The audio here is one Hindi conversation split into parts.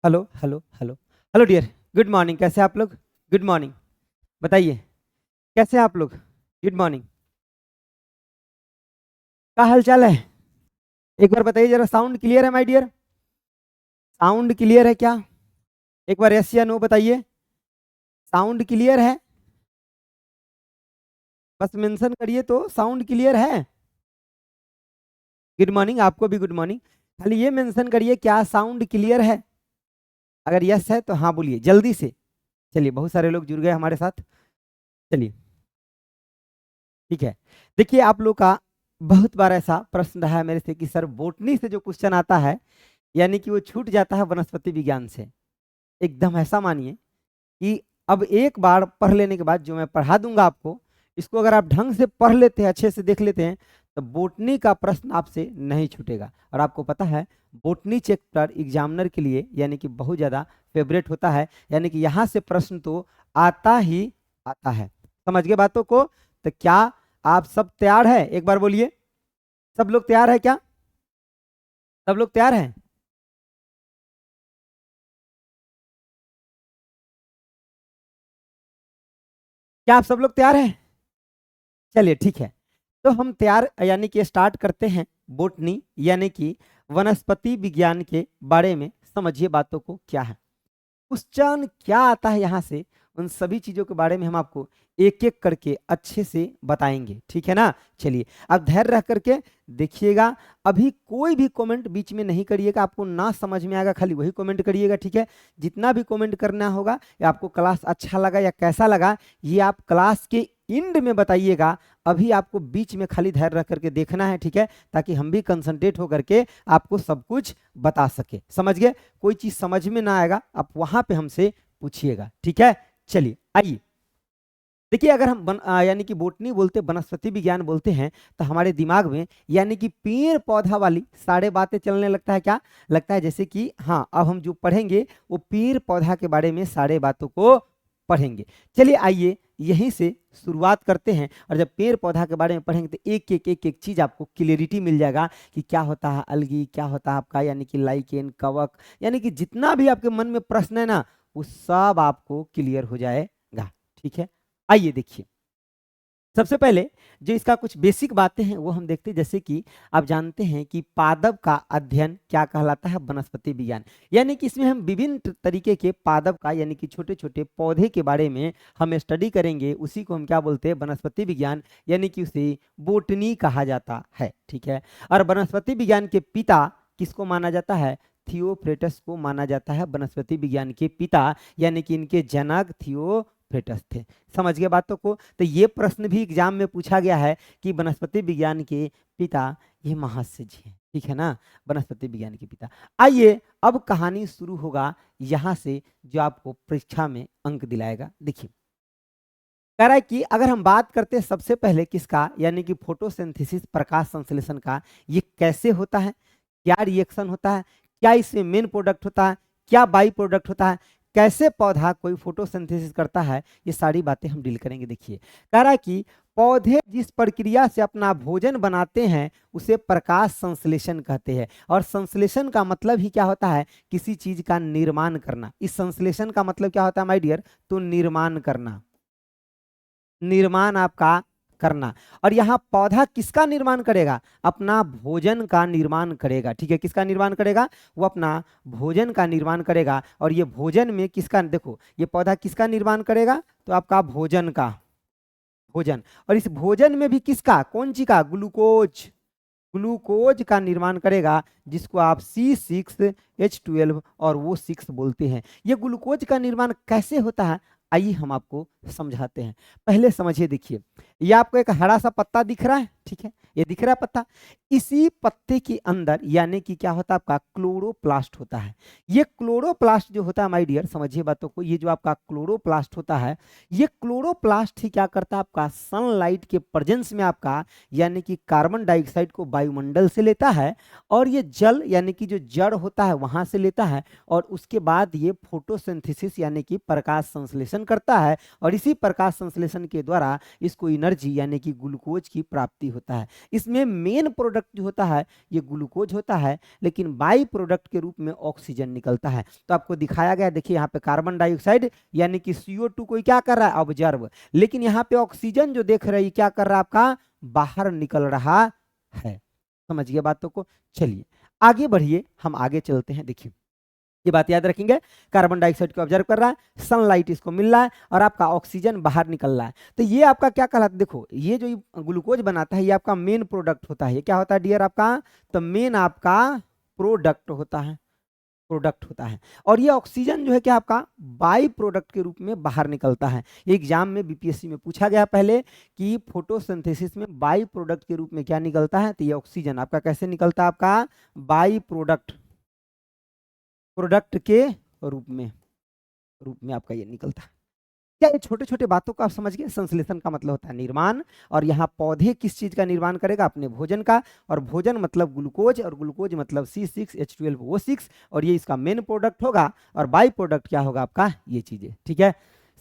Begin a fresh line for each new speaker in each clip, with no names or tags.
Hello hello hello hello dear, good morning. कैसे हैं आप लोग? Good morning. बताइए, कैसे हैं आप लोग? Good morning. क्या हाल चाल है? एक बार बताइए जरा, साउंड क्लियर है माय डियर? साउंड क्लियर है क्या? एक बार यस या नो बताइए। साउंड क्लियर है? बस मेंशन करिए तो साउंड क्लियर है। गुड मॉर्निंग, आपको भी गुड मॉर्निंग। खाली ये मेंशन करिए क्या साउंड क्लियर है। अगर यस है तो हाँ बोलिए जल्दी से। चलिए, बहुत सारे लोग जुड़ गए हमारे साथ। चलिए, ठीक है। देखिए, आप लोग का बहुत बार ऐसा प्रश्न रहा है मेरे से कि सर बोटनी से जो क्वेश्चन आता है, यानी कि वो छूट जाता है वनस्पति विज्ञान से। एकदम ऐसा मानिए कि अब एक बार पढ़ लेने के बाद जो मैं पढ़ा दूंगा आपको, इसको अगर आप ढंग से पढ़ लेते हैं, अच्छे से देख लेते हैं, तो बोटनी का प्रश्न आपसे नहीं छूटेगा। और आपको पता है, बोटनी चैप्टर एग्जामिनर के लिए यानी कि बहुत ज़्यादा फेवरेट होता है, यानी कि यहाँ से प्रश्न तो आता ही आता है। समझ गए बातों को? तो क्या आप सब तैयार है? एक बार बोलिए, सब लोग तैयार है क्या? सब लोग तैयार हैं? क्या आप सब लोग तैयार हैं? चलिए, ठीक है। तो हम तैयार यानी कि स्टार्ट करते हैं बोटनी यानी कि वनस्पति विज्ञान के बारे में। समझिए बातों को क्या है, क्वेश्चन क्या आता है यहाँ से, उन सभी चीजों के बारे में हम आपको एक एक करके अच्छे से बताएंगे, ठीक है ना? चलिए, अब धैर्य रख करके देखिएगा। अभी कोई भी कमेंट बीच में नहीं करिएगा, आपको ना समझ में आएगा खाली वही कमेंट करिएगा, ठीक है? जितना भी कमेंट करना होगा, या आपको क्लास अच्छा लगा या कैसा लगा, ये आप क्लास के एंड में बताइएगा। अभी आपको बीच में खाली धैर्य रख करके देखना है, ठीक है? ताकि हम भी कंसंट्रेट होकर के आपको सब कुछ बता सके। समझ गए? कोई चीज समझ में ना आएगा, आप वहां पे हमसे पूछिएगा, ठीक है? चलिए आइए। देखिए, अगर हम यानी कि बोटनी बोलते, वनस्पति विज्ञान बोलते हैं, तो हमारे दिमाग में यानी कि पेड़ पौधा वाली सारे बातें चलने लगता है। क्या लगता है? जैसे कि हाँ, अब हम जो पढ़ेंगे वो पेड़ पौधा के बारे में सारे बातों को पढ़ेंगे। चलिए आइए यहीं से शुरुआत करते हैं। और जब पेड़ पौधा के बारे में पढ़ेंगे तो एक एक चीज आपको क्लियरिटी मिल जाएगा कि क्या होता है अलगी, क्या होता है आपका यानी कि लाइकेन, कवक, यानी कि जितना भी आपके मन में प्रश्न है ना, वो सब आपको क्लियर हो जाएगा, ठीक है? आइए देखिए, सबसे पहले जो इसका कुछ बेसिक बातें हैं वो हम देखते हैं। जैसे कि आप जानते हैं कि पादप का अध्ययन क्या कहलाता है? वनस्पति विज्ञान। यानी कि इसमें हम विभिन्न तरीके के पादप का यानी कि छोटे छोटे पौधे के बारे में हम स्टडी करेंगे। उसी को हम क्या बोलते हैं? वनस्पति विज्ञान, यानी कि उसे बोटनी कहा जाता है, ठीक है? और वनस्पति विज्ञान के पिता किसको माना जाता है? थियोफ्रेटस को माना जाता है वनस्पति विज्ञान के पिता, यानी कि इनके जनक थियोफ्रेटस थे। समझ गए बातों को? तो ये प्रश्न भी एग्जाम में पूछा गया है कि वनस्पति विज्ञान के पिता ये महर्षि जी हैं, ठीक है ना? वनस्पति विज्ञान के पिता। आइए, अब कहानी शुरू होगा यहाँ से, जो आपको परीक्षा में अंक दिलाएगा। देखिए, कह रहा है कि अगर हम बात करते हैं सबसे पहले किसका, यानी कि फोटोसिंथेसिस, प्रकाश संश्लेषण का, ये कैसे होता है, क्या रिएक्शन होता है, क्या इसमें मेन प्रोडक्ट होता है, क्या बाई प्रोडक्ट होता है, कैसे पौधा कोई फोटोसिंथेसिस करता है, ये सारी बातें हम डील करेंगे। देखिए, कह रहा है कि पौधे जिस प्रक्रिया से अपना भोजन बनाते हैं उसे प्रकाश संश्लेषण कहते हैं। और संश्लेषण का मतलब ही क्या होता है? किसी चीज का निर्माण करना। इस संश्लेषण का मतलब क्या होता है माय डियर? तो निर्माण करना, निर्माण आपका करना। और यहाँ पौधा किसका निर्माण करेगा? अपना भोजन का निर्माण करेगा, ठीक है? किसका निर्माण करेगा? वो अपना भोजन का निर्माण करेगा। और ये भोजन में किसका, देखो, ये पौधा किसका निर्माण करेगा? तो आपका भोजन का, भोजन। और इस भोजन में भी किसका, कौन सी का? ग्लूकोज, ग्लूकोज का निर्माण करेगा, जिसको आप C6H12 और वो 6 बोलते हैं। ये ग्लूकोज का निर्माण कैसे होता है, आइए हम आपको समझाते हैं। पहले समझिए, देखिए, ये आपको एक हरा सा पत्ता दिख रहा है, ठीक है? ये दिख रहा है पत्ता। इसी पत्ते के अंदर यानी कि क्या होता है? आपका क्लोरोप्लास्ट होता है। ये क्लोरोप्लास्ट जो होता है माय डियर, समझिए बातों को, ये जो आपका क्लोरोप्लास्ट होता है, ये क्लोरोप्लास्ट ही क्या करता है? आपका सनलाइट के प्रेजेंस में आपका यानी कि कार्बन डाइऑक्साइड को वायुमंडल से लेता है, और ये जल यानी कि जो जड़ होता है वहां से लेता है, और उसके बाद ये फोटोसिंथेसिस यानी कि प्रकाश संश्लेषण करता है। और इसी प्रकाश संश्लेषण के द्वारा इसको एनर्जी एनर्जी यानी कि ग्लूकोज की प्राप्ति होता है। इसमें मेन प्रोडक्ट जो होता है ये ग्लूकोज होता है, लेकिन बाई प्रोडक्ट के रूप में ऑक्सीजन निकलता है। तो आपको दिखाया गया, देखिए यहाँ पे कार्बन डाइऑक्साइड यानी कि CO2 को क्या कर रहा है, ऑब्जर्व, लेकिन यहाँ पे ऑक्सीजन जो देख रहे हैं क्या कर रहा है, आपका बाहर निकल रहा है। समझिए बातों को। चलिए आगे बढ़िए, हम आगे चलते हैं। देखिए ये बात याद रखेंगे, कार्बन डाइऑक्साइड को ऑब्जर्व कर रहा है, सनलाइट इसको मिल रहा है और आपका ऑक्सीजन बाहर निकल रहा है। तो ये आपका क्या कहलाता है, देखो ये जो ग्लूकोज बनाता है ये आपका मेन प्रोडक्ट होता है। ये क्या होता है डियर आपका, तो मेन आपका प्रोडक्ट होता है, प्रोडक्ट होता है। और ये ऑक्सीजन जो है क्या आपका बाई प्रोडक्ट के रूप में बाहर निकलता है। ये एग्जाम में बीपीएससी में पूछा गया पहले कि फोटोसिंथेसिस में बाई प्रोडक्ट के रूप में क्या निकलता है, तो ये ऑक्सीजन आपका कैसे निकलता है, आपका बाई प्रोडक्ट, प्रोडक्ट के रूप में आपका ये निकलता है। क्या ये छोटे छोटे बातों को आप समझ गए। संश्लेषण का मतलब होता है निर्माण, और यहाँ पौधे किस चीज का निर्माण करेगा, अपने भोजन का, और भोजन मतलब ग्लूकोज, और ग्लूकोज मतलब C6H12O6, और ये इसका मेन प्रोडक्ट होगा, और बाई प्रोडक्ट क्या होगा आपका, ये चीजें। ठीक है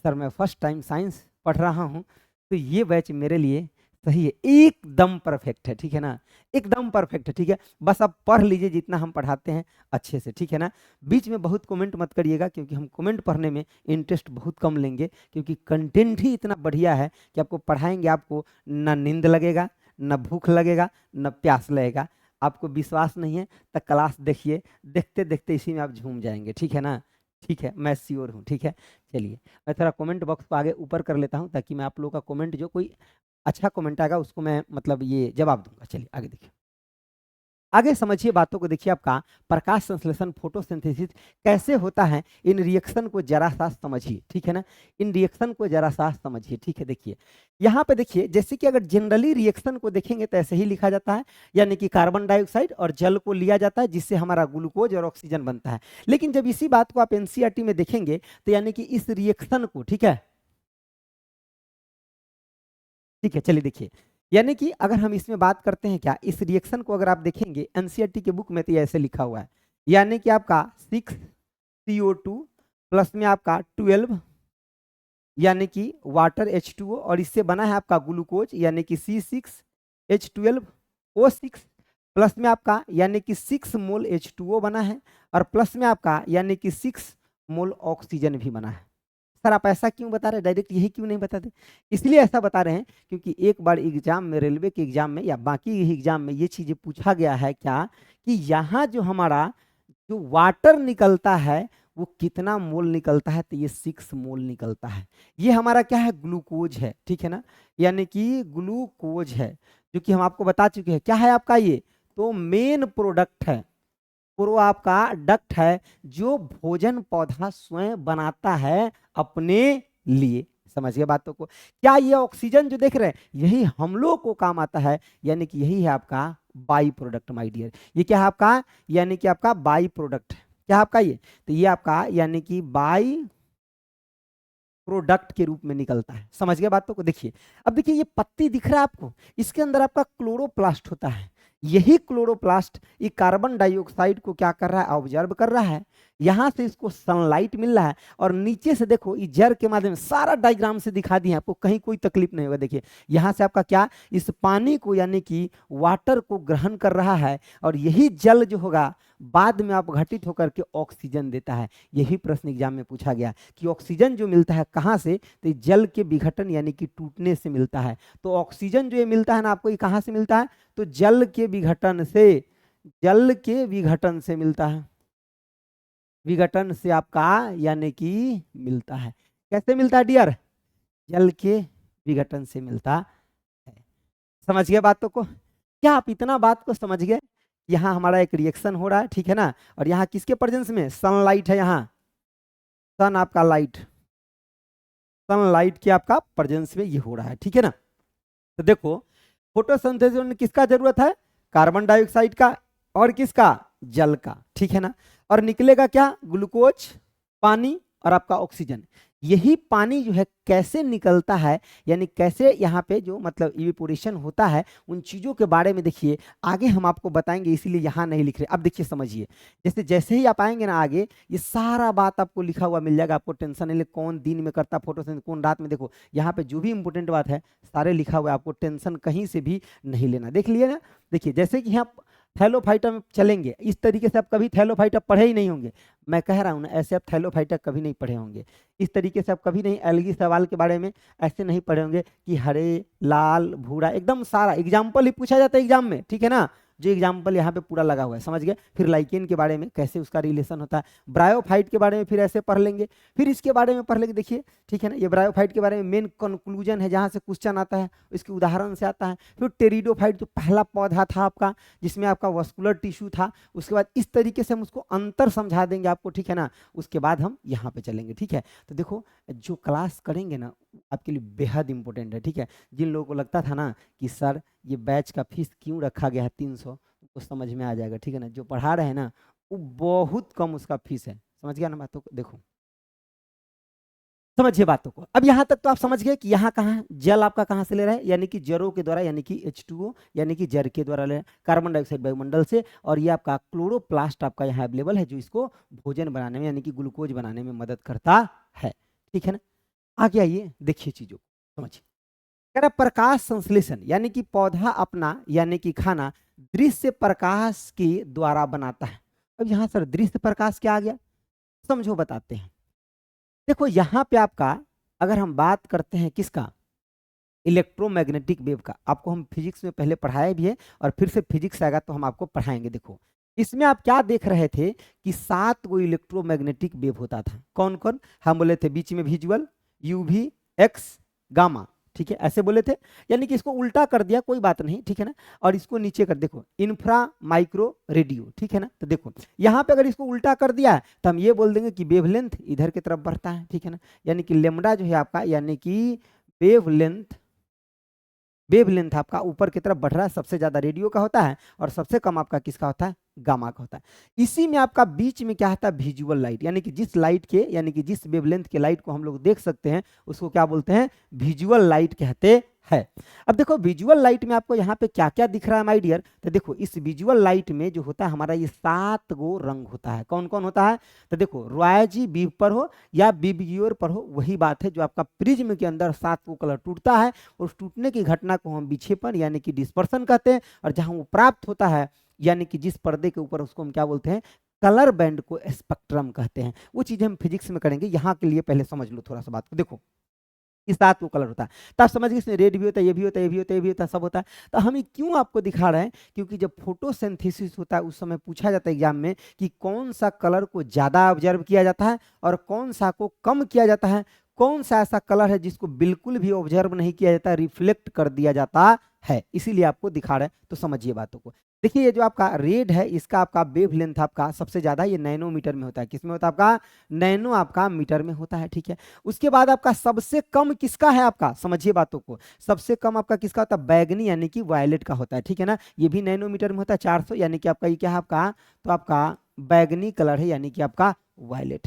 सर, मैं फर्स्ट टाइम साइंस पढ़ रहा हूँ तो ये बैच मेरे लिए सही है, एकदम परफेक्ट है। ठीक है ना, एकदम परफेक्ट है। ठीक है, बस आप पढ़ लीजिए जितना हम पढ़ाते हैं अच्छे से। ठीक है ना, बीच में बहुत कमेंट मत करिएगा, क्योंकि हम कमेंट पढ़ने में इंटरेस्ट बहुत कम लेंगे, क्योंकि कंटेंट ही इतना बढ़िया है कि आपको पढ़ाएंगे, आपको ना नींद लगेगा, ना भूख लगेगा, ना प्यास लगेगा। आपको विश्वास नहीं है तो क्लास देखिए, देखते देखते इसी में आप झूम जाएंगे। ठीक है ना, ठीक है, मैं श्योर हूँ। ठीक है, चलिए मैं थोड़ा कमेंट बॉक्स को आगे ऊपर कर लेता हूँ, ताकि मैं आप लोगों का कमेंट, जो कोई अच्छा कमेंट आएगा उसको मैं मतलब ये जवाब दूंगा। चलिए आगे देखिए, आगे समझिए बातों को। देखिए आपका प्रकाश संश्लेषण, फोटोसिंथेसिस कैसे होता है, इन रिएक्शन को जरा सा समझिए। ठीक है ना, इन रिएक्शन को जरा सा समझिए। ठीक है, देखिए यहाँ पे देखिए, जैसे कि अगर जनरली रिएक्शन को देखेंगे तो ऐसे ही लिखा जाता है, यानी कि कार्बन डाइऑक्साइड और जल को लिया जाता है, जिससे हमारा ग्लूकोज और ऑक्सीजन बनता है। लेकिन जब इसी बात को आप एनसीईआरटी में देखेंगे तो यानी कि इस रिएक्शन को, ठीक है, ठीक है चलिए देखिए, यानी कि अगर हम इसमें बात करते हैं क्या, इस रिएक्शन को अगर आप देखेंगे एनसीईआरटी के बुक में तो ऐसे लिखा हुआ है, यानी कि आपका 6CO2 प्लस में आपका 12 यानी कि वाटर H2O, और इससे बना है आपका ग्लूकोज यानी कि C6H12O6 प्लस में आपका यानी कि 6 मोल H2O बना है, और प्लस में आपका यानी कि 6 मोल ऑक्सीजन भी बना है। सर आप ऐसा क्यों बता रहे हैं, डायरेक्ट यही क्यों नहीं बताते। इसलिए ऐसा बता रहे हैं क्योंकि एक बार एग्जाम में, रेलवे के एग्जाम में या बाकी एग्जाम में ये चीजें पूछा गया है क्या, कि यहाँ जो हमारा जो वाटर निकलता है वो कितना मोल निकलता है, तो ये 6 मोल निकलता है। ये हमारा क्या है, ग्लूकोज है। ठीक है ना, यानी कि ग्लूकोज है, जो कि हम आपको बता चुके हैं क्या है आपका, ये तो मेन प्रोडक्ट है, पूर्व आपका डक्ट है, जो भोजन पौधा स्वयं बनाता है अपने लिए। समझिए बातों को। क्या ये ऑक्सीजन जो देख रहे हैं यही हम लोग को काम आता है, यानी कि यही है आपका बाई प्रोडक्ट माय डियर। ये क्या है आपका, यानी कि आपका बाई प्रोडक्ट, क्या है आपका ये, तो ये आपका यानी कि बाई प्रोडक्ट के रूप में निकलता है। समझ गए बातों को। देखिए अब देखिए, ये पत्ती दिख रहा है आपको, इसके अंदर आपका क्लोरोप्लास्ट होता है। यही क्लोरोप्लास्ट ये कार्बन डाइऑक्साइड को क्या कर रहा है, ऑब्जर्व कर रहा है, यहां से इसको सनलाइट मिल रहा है, और नीचे से देखो इस जर के माध्यम से, सारा डायग्राम से दिखा दिए आपको, कहीं कोई तकलीफ नहीं होगा। देखिए यहां से आपका क्या, इस पानी को यानी कि वाटर को ग्रहण कर रहा है, और यही जल जो होगा बाद में आप घटित होकर के ऑक्सीजन देता है। यही प्रश्न एग्जाम में पूछा गया कि ऑक्सीजन जो मिलता है कहाँ से, तो जल के विघटन यानी कि टूटने से मिलता है। तो ऑक्सीजन जो ये मिलता है ना आपको, ये कहाँ से मिलता है, तो जल के विघटन से, जल के विघटन से मिलता है, विघटन से आपका यानी कि मिलता है। कैसे मिलता है डियर, जल के विघटन से मिलता है। समझ गए बातों को। क्या आप इतना बात को समझ गए, यहाँ हमारा एक रिएक्शन हो रहा है, ठीक है ना, और यहाँ किसके प्रेजेंस में, सनलाइट है, यहाँ सन आपका लाइट, सनलाइट के आपका प्रेजेंस में ये हो रहा है। ठीक है ना, तो देखो फोटोसिंथेसिस में किसका जरूरत है, कार्बन डाइऑक्साइड का, और किसका, जल का। ठीक है ना, और निकलेगा क्या, ग्लूकोज, पानी और आपका ऑक्सीजन। यही पानी जो है कैसे निकलता है, यानी कैसे यहाँ पे जो मतलब इवेपोरेशन होता है, उन चीज़ों के बारे में देखिए आगे हम आपको बताएंगे, इसीलिए यहाँ नहीं लिख रहे। अब देखिए समझिए, जैसे जैसे ही आप आएंगे ना आगे, ये सारा बात आपको लिखा हुआ मिल जाएगा, आपको टेंशन नहीं ले कौन दिन में करता फोटोसिंथेसिस कौन रात में। देखो यहाँ पे जो भी इंपॉर्टेंट बात है सारे लिखा हुआ है, आपको टेंशन कहीं से भी नहीं लेना। देख लिए ना, देखिए जैसे कि यहाँ थैलोफाइटा में चलेंगे, इस तरीके से आप कभी थैलोफाइटा पढ़े ही नहीं होंगे, मैं कह रहा हूँ ना, ऐसे आप थैलोफाइटा कभी नहीं पढ़े होंगे। इस तरीके से आप कभी नहीं एल्गी सवाल के बारे में ऐसे नहीं पढ़े होंगे कि हरे लाल भूरा, एकदम सारा एग्जाम्पल ही पूछा जाता है एग्जाम में, ठीक है ना, जो एग्जाम्पल यहाँ पे पूरा लगा हुआ है, समझ गए। फिर लाइकेन के बारे में कैसे उसका रिलेशन होता है, ब्रायोफाइट के बारे में फिर ऐसे पढ़ लेंगे, फिर इसके बारे में पढ़ लेंगे। देखिए ठीक है ना, ये ब्रायोफाइट के बारे में मेन कंक्लूजन है, जहाँ से क्वेश्चन आता है इसके उदाहरण से आता है। फिर टेरिडोफाइट जो पहला पौधा था आपका, जिसमें आपका वस्कुलर टिश्यू था, उसके बाद इस तरीके से हम उसको अंतर समझा देंगे आपको, ठीक है ना। उसके बाद हम यहाँ पे चलेंगे, ठीक है। तो देखो जो क्लास करेंगे ना आपके लिए बेहद इंपॉर्टेंट है, ठीक है। जिन लोगों को लगता था ना कि सर ये बैच का फीस क्यों रखा गया है 300, तो समझ में आ जाएगा, ठीक है ना। जो पढ़ा रहे हैं ना वो बहुत कम उसका फीस है, समझ गया ना बातों को। देखो समझिए बातों को। अब यहाँ तक तो आप समझ गए कि यहाँ कहाँ है, जल आपका कहाँ से ले रहा है, यानी कि जरों के द्वारा, यानी कि H2O, यानी कि जर के द्वारा ले रहा है कार्बन डाइऑक्साइड वायुमंडल से, और ये आपका क्लोरोप्लास्ट आपका यहाँ अवेलेबल है, जो इसको भोजन बनाने में यानी कि ग्लूकोज बनाने में मदद करता है, ठीक है ना। आगे आइए देखिए चीजों को समझिए। कह रहा प्रकाश संश्लेषण, यानी कि पौधा अपना यानी कि खाना दृश्य प्रकाश के द्वारा बनाता है। अब यहाँ सर दृश्य प्रकाश क्या आ गया, समझो बताते हैं। देखो यहाँ पे आपका अगर हम बात करते हैं किसका, इलेक्ट्रोमैग्नेटिक वेव का, आपको हम फिजिक्स में पहले पढ़ाए भी है और फिर से फिजिक्स आएगा तो हम आपको पढ़ाएंगे। देखो इसमें आप क्या देख रहे थे कि 7 गो इलेक्ट्रोमैग्नेटिक वेव होता था, कौन कौन, हम बोले थे बीच में विजुअल, यूवी, एक्स, गामा, ठीक है, ऐसे बोले थे। यानी कि इसको उल्टा कर दिया, कोई बात नहीं, ठीक है ना, और इसको नीचे कर, देखो इंफ्रा माइक्रो रेडियो, ठीक है ना। तो देखो यहाँ पे अगर इसको उल्टा कर दिया तो हम ये बोल देंगे कि वेवलेंथ इधर की तरफ बढ़ता है, ठीक है ना, यानी कि लेमडा जो है आपका, यानी कि वेवलेंथ आपका ऊपर की तरफ बढ़ रहा है, सबसे ज्यादा रेडियो का होता है और सबसे कम आपका किसका होता है, गामा का होता है। इसी में आपका बीच में क्या होता है, विजुअल लाइट, यानी कि जिस लाइट के यानी कि जिस वेवलेंथ के लाइट को हम लोग देख सकते हैं उसको क्या बोलते हैं, विजुअल लाइट कहते है। अब देखो विजुअल लाइट में आपको यहाँ पे क्या क्या दिख रहा है माय डियर, तो देखो इस विजुअल लाइट में जो होता है हमारा ये 7 गो रंग होता है, कौन कौन होता है, तो देखो रॉयजी बीव पर हो या बीबग्योर पर हो, वही बात है, जो आपका प्रिज्म के अंदर 7 गो कलर टूटता है, उस टूटने की घटना को हम विक्षेपण यानी कि डिस्पर्सन कहते हैं, और जहां वो प्राप्त होता है यानी कि जिस पर्दे के ऊपर, उसको हम क्या बोलते हैं, कलर बैंड को स्पेक्ट्रम कहते हैं। वो चीजें हम फिजिक्स में करेंगे, यहाँ के लिए पहले समझ लो थोड़ा सा बात को। देखो इस 7 को कलर होता है, तो आप समझ गए इसमें रेड भी होता है, ये भी होता है, ये भी होता है, ये भी होता है, सब होता है। तो हम ये क्यों आपको दिखा रहे हैं, क्योंकि जब फोटोसिंथेसिस होता है उस समय पूछा जाता है एग्जाम में कि कौन सा कलर को ज्यादा ऑब्जर्व किया जाता है और कौन सा को कम किया जाता है, कौन सा ऐसा कलर है जिसको बिल्कुल भी ऑब्जर्व नहीं किया जाता, रिफ्लेक्ट कर दिया जाता है, इसीलिए आपको दिखा रहे हैं। तो समझिए बातों को। देखिए ये जो आपका रेड है, इसका आपका वेवलेंथ आपका सबसे ज्यादा ये नैनोमीटर में होता है, किसमें होता है आपका, नैनो आपका मीटर में होता है, ठीक है। उसके बाद आपका सबसे कम किसका है, आपका समझिए बातों को, सबसे कम आपका किसका होता है, बैगनी यानी कि वायलेट का होता है, ठीक है ना। ये भी नैनोमीटर में होता है 400, यानी कि आपका ये क्या है आपका, तो आपका बैगनी कलर है, यानी कि आपका वायलेट।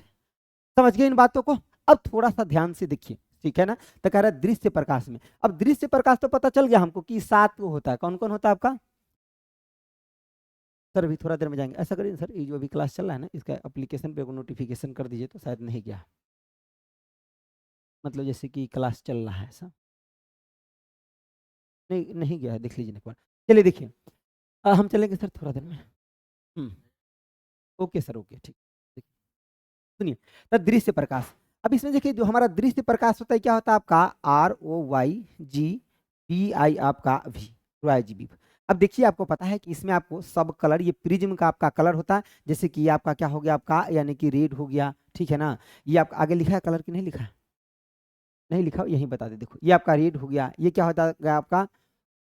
समझ गए इन बातों को। अब थोड़ा सा ध्यान से देखिए, ठीक है ना। तो कह रहा है दृश्य प्रकाश में, अब दृश्य प्रकाश तो पता चल गया हमको कि 7 वो होता है, कौन कौन होता है आपका, सर अभी थोड़ा देर में जाएंगे। ऐसा करिए सर, ये जो अभी क्लास चल रहा है ना, इसका एप्लीकेशन पे नोटिफिकेशन कर दीजिए, तो शायद नहीं गया, मतलब जैसे कि क्लास चल रहा है ऐसा, नहीं नहीं गया है, देख लीजिए एक बार। चलिए देखिए, हम चलेंगे सर थोड़ा देर में। ओके सर, ओके ठीक। सुनिए, तो दृश्य प्रकाश, अब इसमें देखिए जो हमारा दृश्य प्रकाश होता है क्या होता है आपका, ROYGPI आपका V, ROYGP। अब देखिए आपको पता है कि इसमें आपको सब कलर, ये प्रिज्म का आपका कलर होता है, जैसे कि ये आपका क्या हो गया आपका, यानी कि रेड हो गया, ठीक है ना। ये आपका आगे लिखा है कलर की, नहीं लिखा है, नहीं लिखा, यही बता दे। देखो ये आपका रेड हो गया, ये क्या हो जाएगा आपका,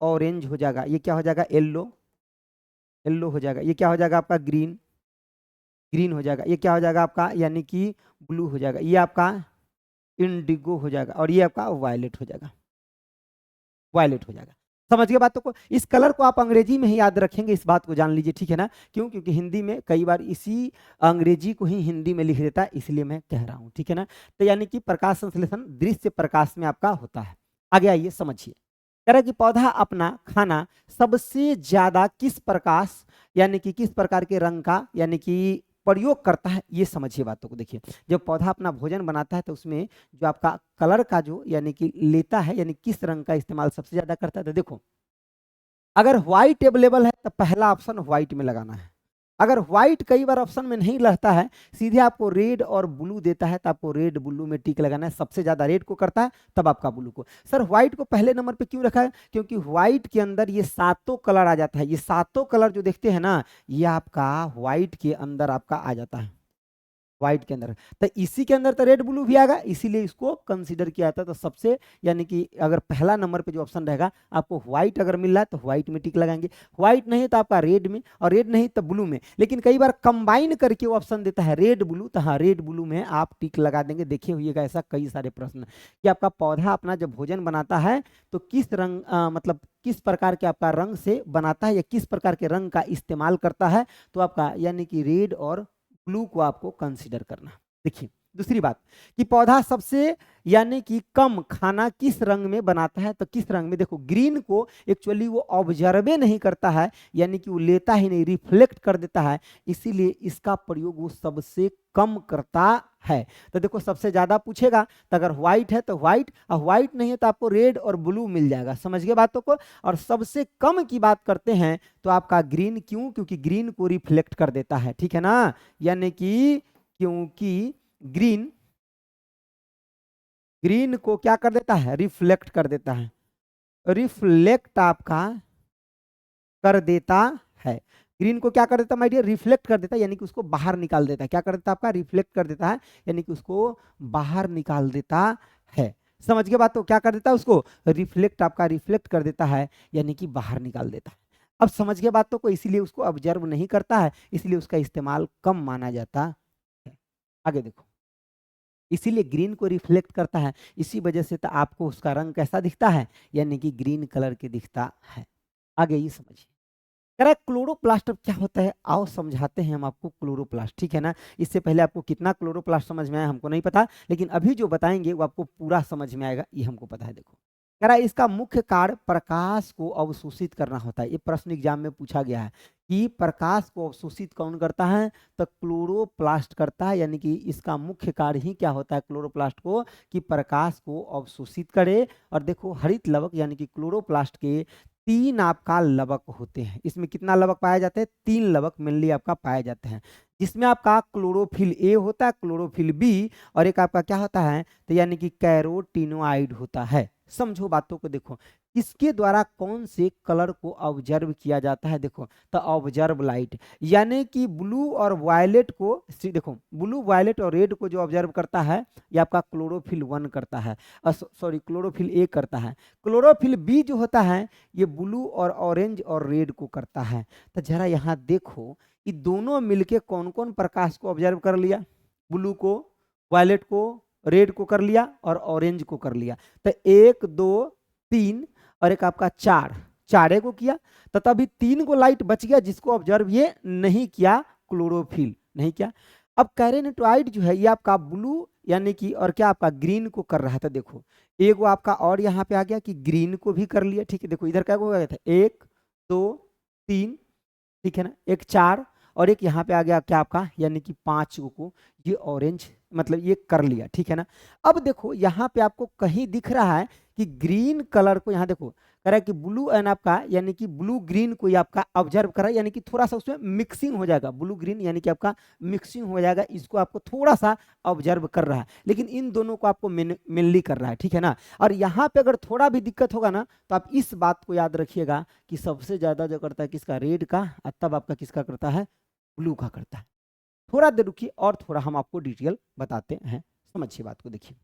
ऑरेंज हो जाएगा, ये क्या हो जाएगा, येल्लो, येल्लो हो जाएगा, ये क्या हो जाएगा आपका, ग्रीन, ग्रीन हो जाएगा, ये क्या हो जाएगा आपका, यानी कि ब्लू हो जाएगा, ये आपका इंडिगो हो जाएगा, और ये आपका वायलेट हो जाएगा, वायलेट हो जाएगा। समझ गए बातों को। इस कलर को आप अंग्रेजी में ही याद रखेंगे, इस बात को जान लीजिए, ठीक है ना। क्यों? क्योंकि हिंदी में कई बार इसी अंग्रेजी को ही हिंदी में लिख देता है, इसलिए मैं कह रहा हूं, ठीक है ना। तो यानी कि प्रकाश संश्लेषण दृश्य प्रकाश में आपका होता है। आगे आइए समझिए, कह रहा है कि पौधा अपना खाना सबसे ज्यादा किस प्रकाश यानी कि किस प्रकार के रंग का यानी कि प्रयोग करता है, ये समझिए बातों को। देखिए, जब पौधा अपना भोजन बनाता है तो उसमें जो आपका कलर का जो यानी कि लेता है, यानी किस रंग का इस्तेमाल सबसे ज्यादा करता है, तो देखो अगर व्हाइट अवेलेबल है तो पहला ऑप्शन व्हाइट में लगाना है। अगर व्हाइट कई बार ऑप्शन में नहीं रहता है, सीधे आपको रेड और ब्लू देता है, तो आपको रेड ब्लू में टिक लगाना है। सबसे ज्यादा रेड को करता है तब आपका ब्लू को। सर व्हाइट को पहले नंबर पे क्यों रखा है? क्योंकि व्हाइट के अंदर ये सातों कलर आ जाता है। ये सातों कलर जो देखते हैं ना, ये आपका व्हाइट के अंदर आपका आ जाता है, व्हाइट के अंदर। तो इसी के अंदर तो रेड ब्लू भी आएगा, इसीलिए इसको कंसीडर किया जाता है। तो सबसे यानी कि अगर पहला नंबर पे जो ऑप्शन रहेगा, आपको व्हाइट अगर मिल रहा है तो व्हाइट में टिक लगाएंगे, व्हाइट नहीं तो आपका रेड में, और रेड नहीं तो ब्लू में। लेकिन कई बार कंबाइन करके वो ऑप्शन देता है रेड ब्लू, तो हाँ रेड ब्लू में आप टिक लगा देंगे। देखिए होइएगा ऐसा कई सारे प्रश्न कि आपका पौधा अपना जब भोजन बनाता है तो किस रंग मतलब किस प्रकार के आपका रंग से बनाता है या किस प्रकार के रंग का इस्तेमाल करता है, तो आपका यानी कि रेड और ब्लू को आपको कंसीडर करना। देखिए दूसरी बात कि पौधा सबसे यानी कि कम खाना किस रंग में बनाता है, तो किस रंग में, देखो ग्रीन को एक्चुअली वो ऑब्जर्वे नहीं करता है, यानी कि वो लेता ही नहीं, रिफ्लेक्ट कर देता है, इसीलिए इसका प्रयोग वो सबसे कम करता है। तो देखो सबसे ज्यादा पूछेगा तो अगर व्हाइट है तो व्हाइट, और व्हाइट नहीं है तो आपको रेड और ब्लू मिल जाएगा। समझ गए बातों को। और सबसे कम की बात करते हैं तो आपका ग्रीन, क्यों? क्योंकि ग्रीन को रिफ्लेक्ट कर देता है, ठीक है ना। यानी कि क्योंकि ग्रीन ग्रीन को क्या कर देता है? रिफ्लेक्ट कर देता है, रिफ्लेक्ट आपका कर देता है। ग्रीन को क्या कर देता है माय डियर? रिफ्लेक्ट कर देता है, यानी कि उसको बाहर निकाल देता है। क्या कर देता है आपका? रिफ्लेक्ट कर देता है, यानी कि उसको बाहर निकाल देता है। समझ गए बात? तो क्या कर देता है उसको? रिफ्लेक्ट आपका रिफ्लेक्ट कर देता है, यानी कि बाहर निकाल देता है। अब समझ गए बातों को, इसीलिए उसको ऑब्जर्व नहीं करता है, इसलिए उसका इस्तेमाल कम माना जाता है। आगे देखो, इसीलिए ग्रीन को रिफ्लेक्ट करता है, इसी वजह से तो आपको उसका रंग कैसा दिखता है? यानी कि ग्रीन कलर के दिखता है। आगे ये समझिए, कह रहा है क्लोरोप्लास्ट अब क्या होता है, आओ समझाते हैं हम आपको क्लोरोप्लास्ट, ठीक है ना। इससे पहले आपको कितना क्लोरोप्लास्ट समझ में आया हमको नहीं पता, लेकिन अभी जो बताएंगे वो आपको पूरा समझ में आएगा, ये हमको पता है। देखो कह रहा है इसका मुख्य कार्य प्रकाश को अवशोषित करना होता है। ये प्रश्न एग्जाम में पूछा गया है कि प्रकाश को अवशोषित कौन करता है, तो क्लोरोप्लास्ट करता है। यानी कि इसका मुख्य कार्य ही क्या होता है क्लोरोप्लास्ट को, कि प्रकाश को अवशोषित करे। और देखो हरित लवक यानी कि क्लोरोप्लास्ट के तीन आपका लवक होते हैं। इसमें कितना लवक पाए जाते हैं? तीन लवक मेनली आपका पाए जाते हैं, जिसमें आपका क्लोरोफिल ए होता है, क्लोरोफिल बी, और एक आपका क्या होता है, तो यानी कि कैरोटीनोइड होता है। समझो बातों को। देखो इसके द्वारा कौन से कलर को ऑब्जर्व किया जाता है? देखो तो ऑब्जर्व लाइट, यानी कि ब्लू और वायलेट को, देखो ब्लू वायलेट और रेड को जो ऑब्जर्व करता है ये आपका क्लोरोफिल 1 करता है, सॉरी क्लोरोफिल ए करता है। क्लोरोफिल बी जो होता है ये ब्लू और ऑरेंज और रेड को करता है। तो जरा यहाँ देखो कि दोनों मिलके कौन कौन प्रकाश को ऑब्जर्व कर लिया, ब्लू को, वायलेट को, रेड को कर लिया और ऑरेंज को कर लिया। तो 1 2 3 और एक आपका 4, चारे को किया, तो तभी 3 को लाइट बच गया जिसको ऑब्जर्व ये नहीं किया, क्लोरोफिल नहीं किया। अब कैरेनिटोइड जो है ये आपका ब्लू यानी कि और क्या आपका ग्रीन को कर रहा था। देखो एक वो आपका और यहाँ पे आ गया कि ग्रीन को भी कर लिया, ठीक है। देखो इधर क्या हो गया था, 1 2 3, ठीक है ना, एक 4 और एक यहाँ पे आ गया क्या आपका, यानी कि 5 को ये ऑरेंज मतलब ये कर लिया, ठीक है ना। अब देखो यहाँ पे आपको कहीं दिख रहा है कि ग्रीन कलर को, यहाँ देखो कह रहा है कि ब्लू एंड आपका यानी कि ब्लू ग्रीन को आपका ऑब्जर्व कर रहा है, यानी कि थोड़ा सा उसमें मिक्सिंग हो जाएगा, ब्लू ग्रीन यानी कि आपका मिक्सिंग हो जाएगा, इसको आपको थोड़ा सा ऑब्जर्व कर रहा है, लेकिन इन दोनों को आपको मेनली कर रहा है, ठीक है ना। और यहाँ पे अगर थोड़ा भी दिक्कत होगा ना तो आप इस बात को याद रखिएगा कि सबसे ज्यादा जो करता है किसका, रेड का, और तब आपका किसका करता है, ब्लू का करता है। थोड़ा देर रुकिए और थोड़ा हम आपको डिटेल बताते हैं, समझिए बात को। देखिए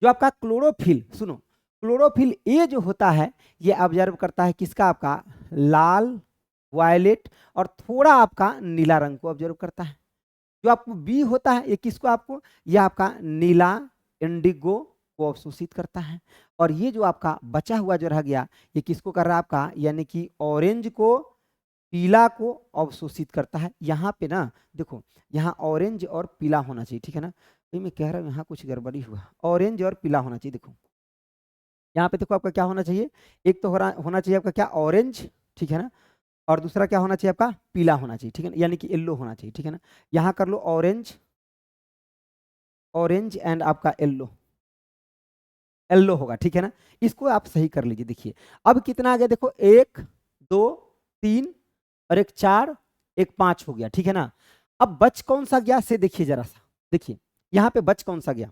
जो आपका क्लोरोफिल, सुनो क्लोरोफिल ए जो होता है ये ऑब्जर्व करता है किसका, आपका लाल, वायलेट और थोड़ा आपका नीला रंग को ऑब्जर्व करता है। जो आपको बी होता है ये किसको, आपको ये आपका नीला, इंडिगो को अवशोषित करता है, और ये जो आपका बचा हुआ जो रह गया ये किसको कर रहा है आपका, यानी कि ऑरेंज को पीला को अवशोषित करता है। यहाँ पे ना देखो, यहाँ ऑरेंज और पीला होना चाहिए, ठीक है ना। तो मैं कह रहा हूँ यहाँ कुछ गड़बड़ी हुआ, ऑरेंज और पीला होना चाहिए। देखो यहाँ पे देखो आपका क्या होना चाहिए, एक तो होना चाहिए आपका क्या, ऑरेंज, ठीक है ना, और दूसरा क्या होना चाहिए आपका, पीला होना चाहिए, ठीक है ना, यानी कि येलो होना चाहिए, ठीक है ना। यहाँ कर लो ऑरेंज, ऑरेंज एंड आपका येलो, येलो होगा, ठीक है ना। इसको आप सही कर लीजिए। देखिए अब कितना आ गया, देखो 1 2 3 और एक 4, एक 5 हो गया, ठीक है ना। अब बच कौन सा गया से देखिए जरा सा, देखिए यहाँ पे बच कौन सा गया।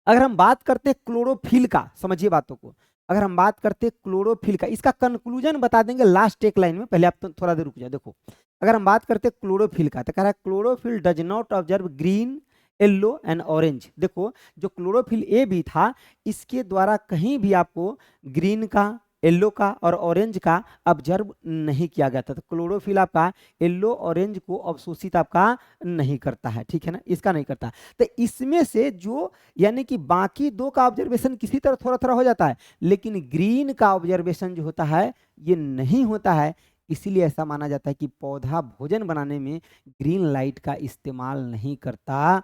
अगर हम बात करते हैं क्लोरोफिल का, समझिए बातों को, अगर हम बात करते हैं क्लोरोफिल का, इसका कंक्लूजन बता देंगे लास्ट एक लाइन में, पहले आप तो थोड़ा देर रुक जाओ। देखो अगर हम बात करते हैं क्लोरोफिल का, तो कह रहा है chlorophyll does not observe green yellow and orange. देखो जो क्लोरोफिल ए भी था, इसके द्वारा कहीं भी आपको ग्रीन का, येलो का और ऑरेंज का ऑब्जर्व नहीं किया गया था। तो क्लोरोफिल आपका येलो ऑरेंज को अवशोषित आपका नहीं करता है, ठीक है ना, इसका नहीं करता। तो इसमें से जो, यानी कि बाकी दो का ऑब्जर्वेशन किसी तरह थोड़ा थोड़ा हो जाता है, लेकिन ग्रीन का ऑब्जर्वेशन जो होता है ये नहीं होता है। इसीलिए ऐसा माना जाता है कि पौधा भोजन बनाने में ग्रीन लाइट का इस्तेमाल नहीं करता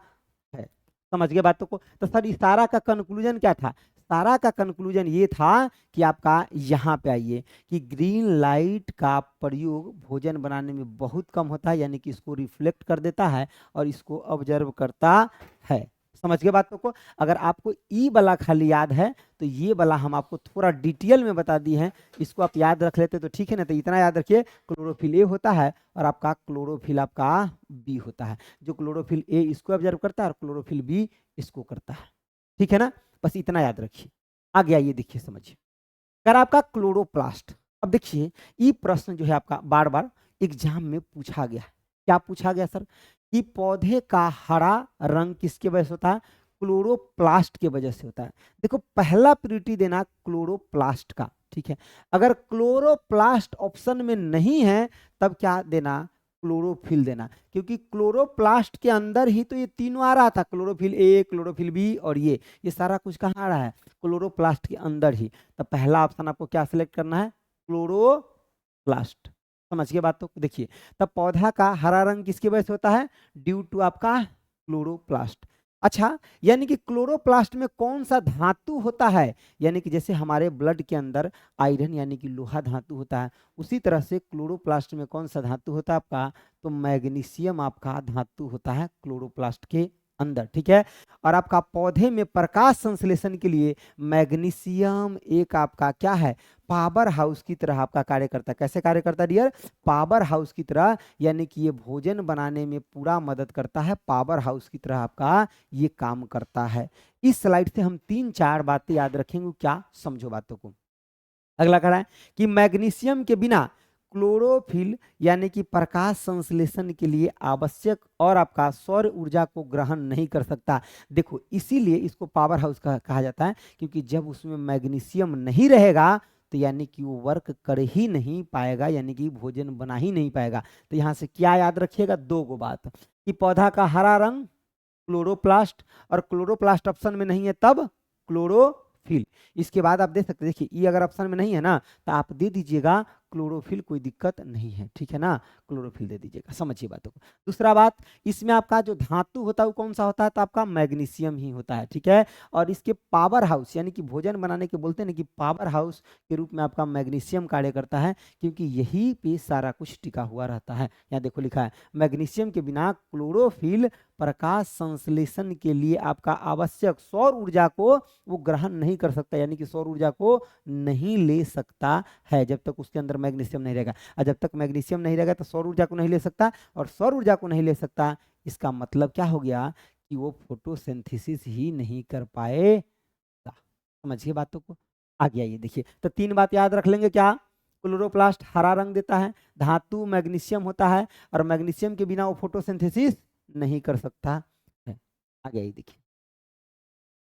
है। समझ गए बातों को। तो सर इस सारा का कंक्लूजन क्या था, सारा का कंक्लूजन ये था कि आपका यहाँ पे आइए कि ग्रीन लाइट का प्रयोग भोजन बनाने में बहुत कम होता है, यानी कि इसको रिफ्लेक्ट कर देता है और इसको ऑब्जर्व करता है। समझ गए बातों को। अगर आपको ई वाला खाली याद है तो ये वाला हम आपको थोड़ा डिटेल में बता दी है, इसको आप याद रख लेते तो ठीक है ना। तो इतना याद रखिए, क्लोरोफिल ए होता है और आपका क्लोरोफिल आपका बी होता है। जो क्लोरोफिल ए इसको ऑब्जर्व करता है और क्लोरोफिल बी इसको करता है, ठीक है ना। बस इतना याद रखिए। आगे आइए देखिए समझिए, अगर आपका क्लोरोप्लास्ट, अब देखिए ये प्रश्न जो है आपका बार बार एग्जाम में पूछा गया है। क्या पूछा गया सर, कि पौधे का हरा रंग किसके वजह से होता है, क्लोरोप्लास्ट के वजह से होता है। देखो पहला प्रियोरिटी देना क्लोरोप्लास्ट का, ठीक है। अगर क्लोरोप्लास्ट ऑप्शन में नहीं है तब क्या देना, क्लोरोफिल देना, क्योंकि क्लोरोप्लास्ट के अंदर ही तो ये तीनों आ रहा था, क्लोरोफिल ए, क्लोरोफिल बी और ये सारा कुछ कहाँ आ रहा है, क्लोरोप्लास्ट के अंदर ही। तो पहला ऑप्शन आपको क्या सिलेक्ट करना है, क्लोरोप्लास्ट। समझ गए बात। तो देखिए तब पौधा का हरा रंग किसकी वजह से होता है, ड्यू टू आपका क्लोरोप्लास्ट। अच्छा, यानी कि क्लोरोप्लास्ट में कौन सा धातु होता है, यानी कि जैसे हमारे ब्लड के अंदर आयरन यानी कि लोहा धातु होता है, उसी तरह से क्लोरोप्लास्ट में कौन सा धातु होता है आपका, तो मैग्नीशियम आपका धातु होता है क्लोरोप्लास्ट के अंदर, ठीक है। और आपका पौधे में प्रकाश संश्लेषण के लिए मैग्नीशियम एक आपका क्या है, पावर हाउस की तरह आपका कार्य करता है। कैसे कार्य करता है डियर, पावर हाउस की तरह, यानी कि ये भोजन बनाने में पूरा मदद करता है, पावर हाउस की तरह आपका ये काम करता है। इस स्लाइड से हम 3-4 बातें याद रखेंगे, क्या समझो बातों को। अगला कह रहा है कि मैग्नीशियम के बिना क्लोरोफिल यानी कि प्रकाश संश्लेषण के लिए आवश्यक और आपका सौर ऊर्जा को ग्रहण नहीं कर सकता। देखो इसीलिए इसको पावर हाउस कहा जाता है, क्योंकि जब उसमें मैग्नीशियम नहीं रहेगा तो यानी कि वो वर्क कर ही नहीं पाएगा, यानी कि भोजन बना ही नहीं पाएगा। तो यहाँ से क्या याद रखिएगा, दो गो बात, कि पौधा का हरा रंग क्लोरोप्लास्ट, और क्लोरोप्लास्ट ऑप्शन में नहीं है तब क्लोरोफिल। इसके बाद आप देख सकते, देखिए ये अगर ऑप्शन में नहीं है ना तो आप दे दीजिएगा क्लोरोफिल, कोई दिक्कत नहीं है, ठीक है ना, क्लोरोफिल दे दीजिएगा। समझिए बातों को। दूसरा बात, इसमें आपका जो धातु होता है वो कौन सा होता है, तो आपका मैग्नीशियम ही होता है, ठीक है। और इसके पावर हाउस यानी कि भोजन बनाने के बोलते हैं ना कि पावर हाउस के रूप में आपका मैग्नीशियम कार्य करता है, क्योंकि यही पे सारा कुछ टिका हुआ रहता है। यहाँ देखो लिखा है, मैग्नीशियम के बिना क्लोरोफिल प्रकाश संश्लेषण के लिए आपका आवश्यक सौर ऊर्जा को वो ग्रहण नहीं कर सकता, यानी कि सौर ऊर्जा को नहीं ले सकता है जब तक उसके अंदर मैग्नीशियम नहीं रहेगा। और जब तक मैग्नीशियम नहीं रहेगा तो सौर ऊर्जा को नहीं ले सकता, और सौर ऊर्जा को नहीं ले सकता इसका मतलब क्या हो गया, कि वो फोटोसिंथेसिस ही नहीं कर पाएगा। समझिए बातों को। आगे आइए देखिए, तो 3 बात याद रख लेंगे, क्या, क्लोरोप्लास्ट हरा रंग देता है, धातु मैग्नीशियम होता है, और मैग्नीशियम के बिना वो फोटोसिंथेसिस नहीं कर सकता है। आगे आइए देखिए,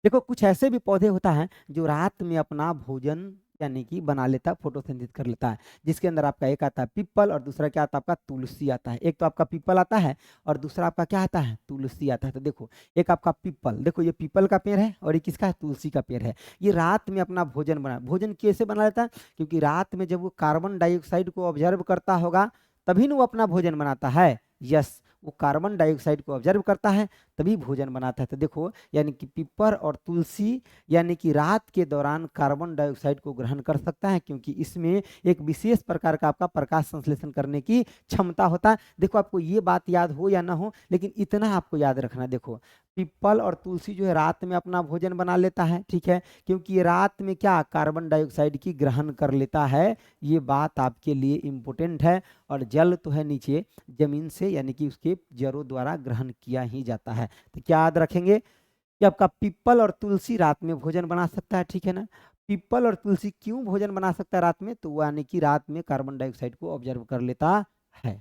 देखो कुछ ऐसे भी पौधे होता है जो रात में अपना भोजन यानी कि बना लेता है, फोटोसिंथेसिस कर लेता है, जिसके अंदर आपका एक आता है पीपल और दूसरा क्या आता है आपका तुलसी आता है। एक तो आपका पीपल आता है और दूसरा आपका क्या आता है तुलसी आता है। तो देखो एक आपका पीपल, देखो ये पीपल का पेड़ है और ये किसका है तुलसी का पेड़ है। ये रात में अपना भोजन भोजन कैसे बना लेता है, क्योंकि रात में जब वो कार्बन डाइऑक्साइड को ऑब्जर्व करता होगा तभी ना वो अपना भोजन बनाता है। यस, वो कार्बन डाइऑक्साइड को ऑब्जर्व करता है तभी भोजन बनाता है। तो देखो यानी कि पीपल और तुलसी यानी कि रात के दौरान कार्बन डाइऑक्साइड को ग्रहण कर सकता है, क्योंकि इसमें एक विशेष प्रकार का आपका प्रकाश संश्लेषण करने की क्षमता होता है। देखो आपको ये बात याद हो या ना हो, लेकिन इतना आपको याद रखना, देखो पीपल और तुलसी जो है रात में अपना भोजन बना लेता है, ठीक है, क्योंकि ये रात में क्या कार्बन डाइऑक्साइड की ग्रहण कर लेता है। ये बात आपके लिए इम्पोर्टेंट है। और जल तो है नीचे जमीन से, यानी कि उसके जड़ों द्वारा ग्रहण किया ही जाता है। तो क्या याद रखेंगे कि आपका पीपल और तुलसी रात में भोजन बना सकता है, ठीक है ना। पीपल और तुलसी क्यों भोजन बना सकता है रात में, तो वो यानी कि रात में कार्बन डाइऑक्साइड को ऑब्जर्व कर लेता है।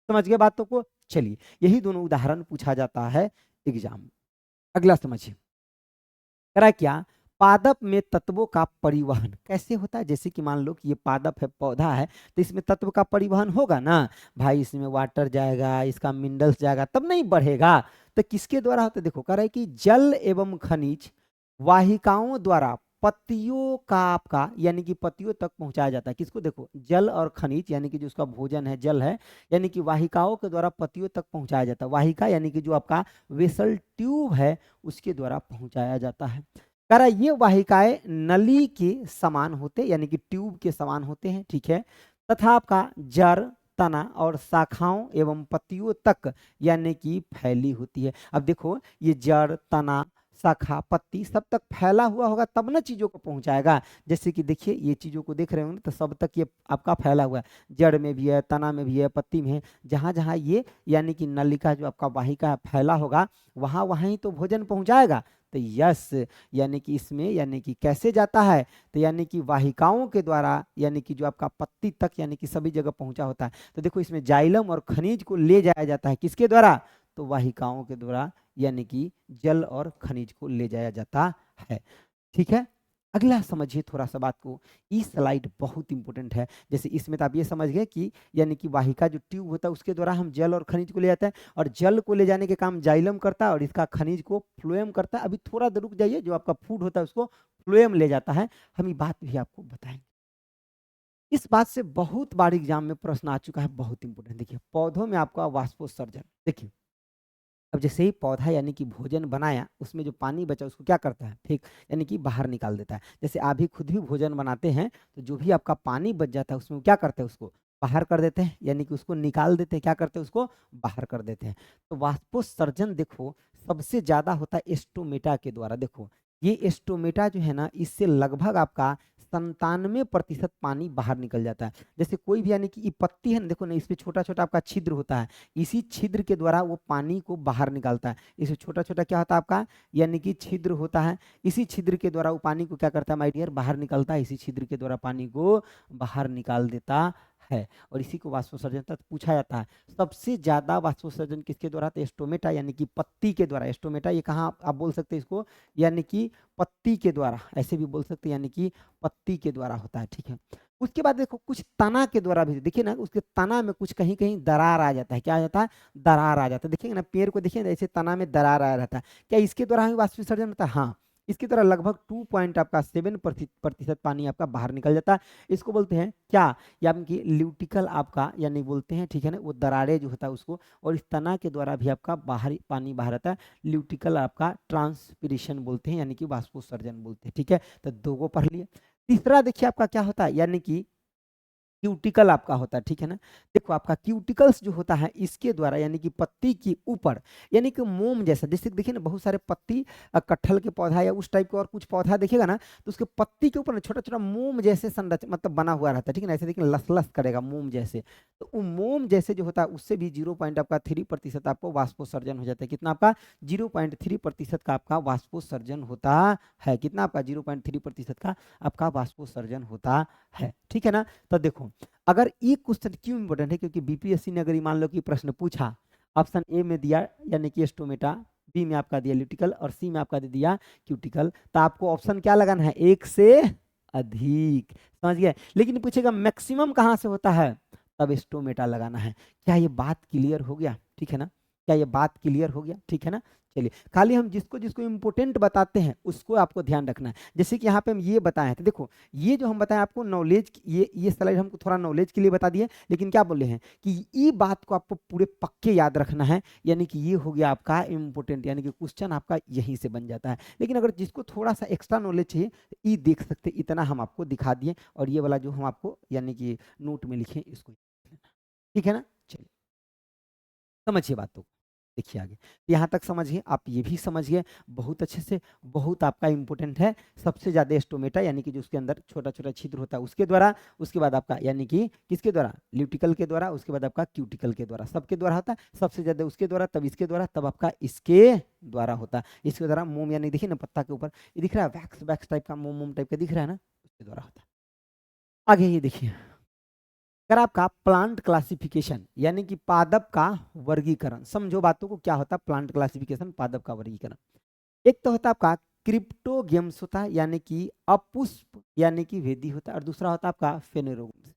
समझ गए बातों को। चलिए यही दोनों उदाहरण पूछा जाता है एग्जाम में। अगला समझिए, करा क्या पादप में तत्वों का परिवहन कैसे होता है। जैसे कि मान लो कि ये पादप है, पौधा है, तो इसमें तत्व का परिवहन होगा ना भाई, इसमें वाटर जाएगा, इसका मिनरल्स जाएगा, तब नहीं बढ़ेगा। तो किसके द्वारा होता है, देखो कह रहा है कि जल एवं खनिज वाहिकाओं द्वारा पत्तियों का आपका यानी कि पत्तियों तक पहुंचाया जाता है। किसको, देखो जल और खनिज यानी कि जो उसका भोजन है जल है, यानी कि वाहिकाओं के द्वारा पत्तियों तक पहुंचाया जाता है। वाहिका यानी कि जो आपका वेसल ट्यूब है उसके द्वारा पहुंचाया जाता है। कह रहा ये वाहिकाएं नली के समान होते यानी कि ट्यूब के समान होते हैं, ठीक है, तथा आपका जड़ तना और शाखाओं एवं पत्तियों तक यानी कि फैली होती है। अब देखो ये जड़ तना शाखा पत्ती सब तक फैला हुआ होगा तब ना चीजों को पहुंचाएगा। जैसे कि देखिए ये चीजों को देख रहे होंगे तो सब तक ये आपका फैला हुआ है, जड़ में भी है, तना में भी है, पत्ती में है। जहां जहां ये यानी कि नलिका जो आपका वाहिका फैला होगा वहां वहां ही तो भोजन पहुंचाएगा। तो यस, यानी कि इसमें यानी कि कैसे जाता है, तो यानी कि वाहिकाओं के द्वारा यानी कि जो आपका पत्ती तक यानी कि सभी जगह पहुंचा होता है। तो देखो इसमें जाइलम और खनिज को ले जाया जाता है, किसके द्वारा, तो वाहिकाओं के द्वारा यानी कि जल और खनिज को ले जाया जाता है, ठीक है। अगला समझिए थोड़ा सा बात को, ये स्लाइड बहुत इंपॉर्टेंट है। जैसे इसमें तो आप ये समझ गए कि यानी कि वाहिका जो ट्यूब होता है उसके द्वारा हम जल और खनिज को ले जाते हैं, और जल को ले जाने के काम जाइलम करता है और इसका खनिज को फ्लोएम करता है। अभी थोड़ा देर रुक जाइए, जो आपका फूड होता है उसको फ्लोएम ले जाता है, हम ये बात भी आपको बताएंगे। इस बात से बहुत बार एग्जाम में प्रश्न आ चुका है, बहुत इंपॉर्टेंट। देखिए पौधों में आपका वाष्पोत्सर्जन, देखिए अब जैसे ही पौधा यानी कि भोजन बनाया उसमें जो पानी बचा उसको क्या करता है, फेंक यानी कि बाहर निकाल देता है। जैसे आप भी खुद भी भोजन बनाते हैं तो जो भी आपका पानी बच जाता है उसमें क्या करते हैं, उसको बाहर कर देते हैं, यानी कि उसको निकाल देते हैं, क्या करते हैं उसको बाहर कर देते हैं। तो वाष्पोत्सर्जन देखो सबसे ज्यादा होता है एस्टोमेटा के द्वारा। देखो ये एस्टोमेटा जो है ना, इससे लगभग आपका 97% पानी बाहर निकल जाता है। जैसे कोई भी यानी कि ये पत्ती है ना, देखो ना इस पे छोटा छोटा आपका छिद्र होता है, इसी छिद्र के द्वारा वो पानी को बाहर निकालता है। इसमें छोटा छोटा क्या होता है आपका यानी कि छिद्र होता है, इसी छिद्र के द्वारा वो पानी को क्या करता है माय डियर, बाहर निकालता है, इसी छिद्र के द्वारा पानी को बाहर निकाल देता है। और इसी को वाष्पोत्सर्जन तक पूछा जाता है। सबसे ज्यादा वाष्पोत्सर्जन किसके द्वारा, तो एस्टोमेटा यानी कि पत्ती के द्वारा। एस्टोमेटा ये कहाँ आप बोल सकते हैं इसको, यानी कि पत्ती के द्वारा, ऐसे भी बोल सकते हैं, यानी कि पत्ती के द्वारा होता है, ठीक है। उसके बाद देखो कुछ तना के द्वारा भी, देखिए ना उसके तना में कुछ कहीं कहीं दरार आ जाता है, क्या आ जाता है, दरार आ जाता है। देखिए ना पेड़ को देखिए ना ऐसे तना में दरार आ रहता है, क्या इसके द्वारा हमें वाष्प विसर्जन होता है, हाँ इसकी तरह लगभग 2.7% पानी आपका बाहर निकल जाता है। इसको बोलते हैं क्या, यानी कि ल्यूटिकल आपका यानी बोलते हैं, ठीक है ना, वो दरारें जो होता है उसको। और इस तना के द्वारा भी आपका बाहरी पानी बाहर आता है, ल्यूटिकल आपका ट्रांसपिरेशन बोलते हैं, यानी कि वाष्पोत्सर्जन बोलते हैं, ठीक है। तो दो को पढ़ लिए। तीसरा देखिए आपका क्या होता है, यानी कि क्यूटिकल आपका होता है, ठीक है ना। देखो आपका क्यूटिकल्स जो होता है इसके द्वारा यानी कि पत्ती के ऊपर यानी कि मोम जैसा, जैसे देखिए ना बहुत सारे पत्ती कटहल के पौधा या उस टाइप के और कुछ पौधा देखिएगा ना, तो उसके पत्ती के ऊपर ना छोटा छोटा मोम जैसे संरचना मतलब बना हुआ रहता है, ठीक है ना, ऐसे देखिए लस लस करेगा मोम जैसे। तो वो मोम जैसे जो होता है उससे भी 0.3% आपको वाष्पोत्सर्जन हो जाता है। कितना आपका 0.3% का आपका वाष्पोत्सर्जन होता है, कितना आपका 0.3% का आपका वाष्पोत्सर्जन होता है, ठीक है ना। तो देखो अगर ये क्वेश्चन क्यों इंपॉर्टेंट है, क्योंकि बीपीएससी ने अगर मान लो कि प्रश्न पूछा, ऑप्शन ए में दिया यानी कि एस्टोमेटा, बी में आपका दिया ल्यूटिकल और सी में आपका दे दिया क्यूटिकल, तो आपको ऑप्शन क्या लगाना है, एक से अधिक, समझ गए। लेकिन पूछेगा मैक्सिमम कहाँ से होता है, तब स्टोमेटा लगाना है। क्या ये बात क्लियर हो गया, ठीक है ना, क्या ये बात क्लियर हो गया, ठीक है ना। चलिए, खाली हम जिसको जिसको इम्पोर्टेंट बताते हैं उसको आपको ध्यान रखना है। जैसे कि यहाँ पे हम ये बताए थे, देखो ये जो हम बताएं आपको नॉलेज, ये स्लाइड हमको थोड़ा नॉलेज के लिए बता दिए, लेकिन क्या बोले हैं कि ये बात को आपको पूरे पक्के याद रखना है, यानी कि ये हो गया आपका इम्पोर्टेंट, यानी कि क्वेश्चन आपका यहीं से बन जाता है। लेकिन अगर जिसको थोड़ा सा एक्स्ट्रा नॉलेज चाहिए, तो ये देख सकते, इतना हम आपको दिखा दिए, और ये वाला जो हम आपको यानी कि नोट में लिखे इसको, ठीक है ना। चलिए, समझिए बातों को, देखिए आगे, यहाँ तक समझिए, आप ये भी समझिए बहुत अच्छे से, बहुत आपका इंपॉर्टेंट है। सबसे ज्यादा स्टोमेटा यानी कि जो उसके अंदर छोटा छोटा छिद्र होता है उसके द्वारा, उसके बाद आपका यानी कि किसके द्वारा, ल्यूटिकल के द्वारा, उसके बाद आपका क्यूटिकल के द्वारा, सबके द्वारा होता है। सबसे ज्यादा उसके द्वारा, तब इसके द्वारा, तब आपका इसके द्वारा होता है। इसके द्वारा मोम, यानी देखिए ना पत्ता के ऊपर ये दिख रहा है, वैक्स वैक्स टाइप का मोम मोम टाइप का दिख रहा है ना, उसके द्वारा होता है। आगे ये देखिए, अगर आपका प्लांट क्लासिफिकेशन यानी कि पादप का वर्गीकरण, समझो बातों को, क्या होता है प्लांट क्लासिफिकेशन, पादप का वर्गीकरण। एक तो होता है आपका क्रिप्टोगेम्स होता है, यानी कि अपुष्प यानी कि भेदी होता है, और दूसरा होता है आपका फेनेरोगम्स।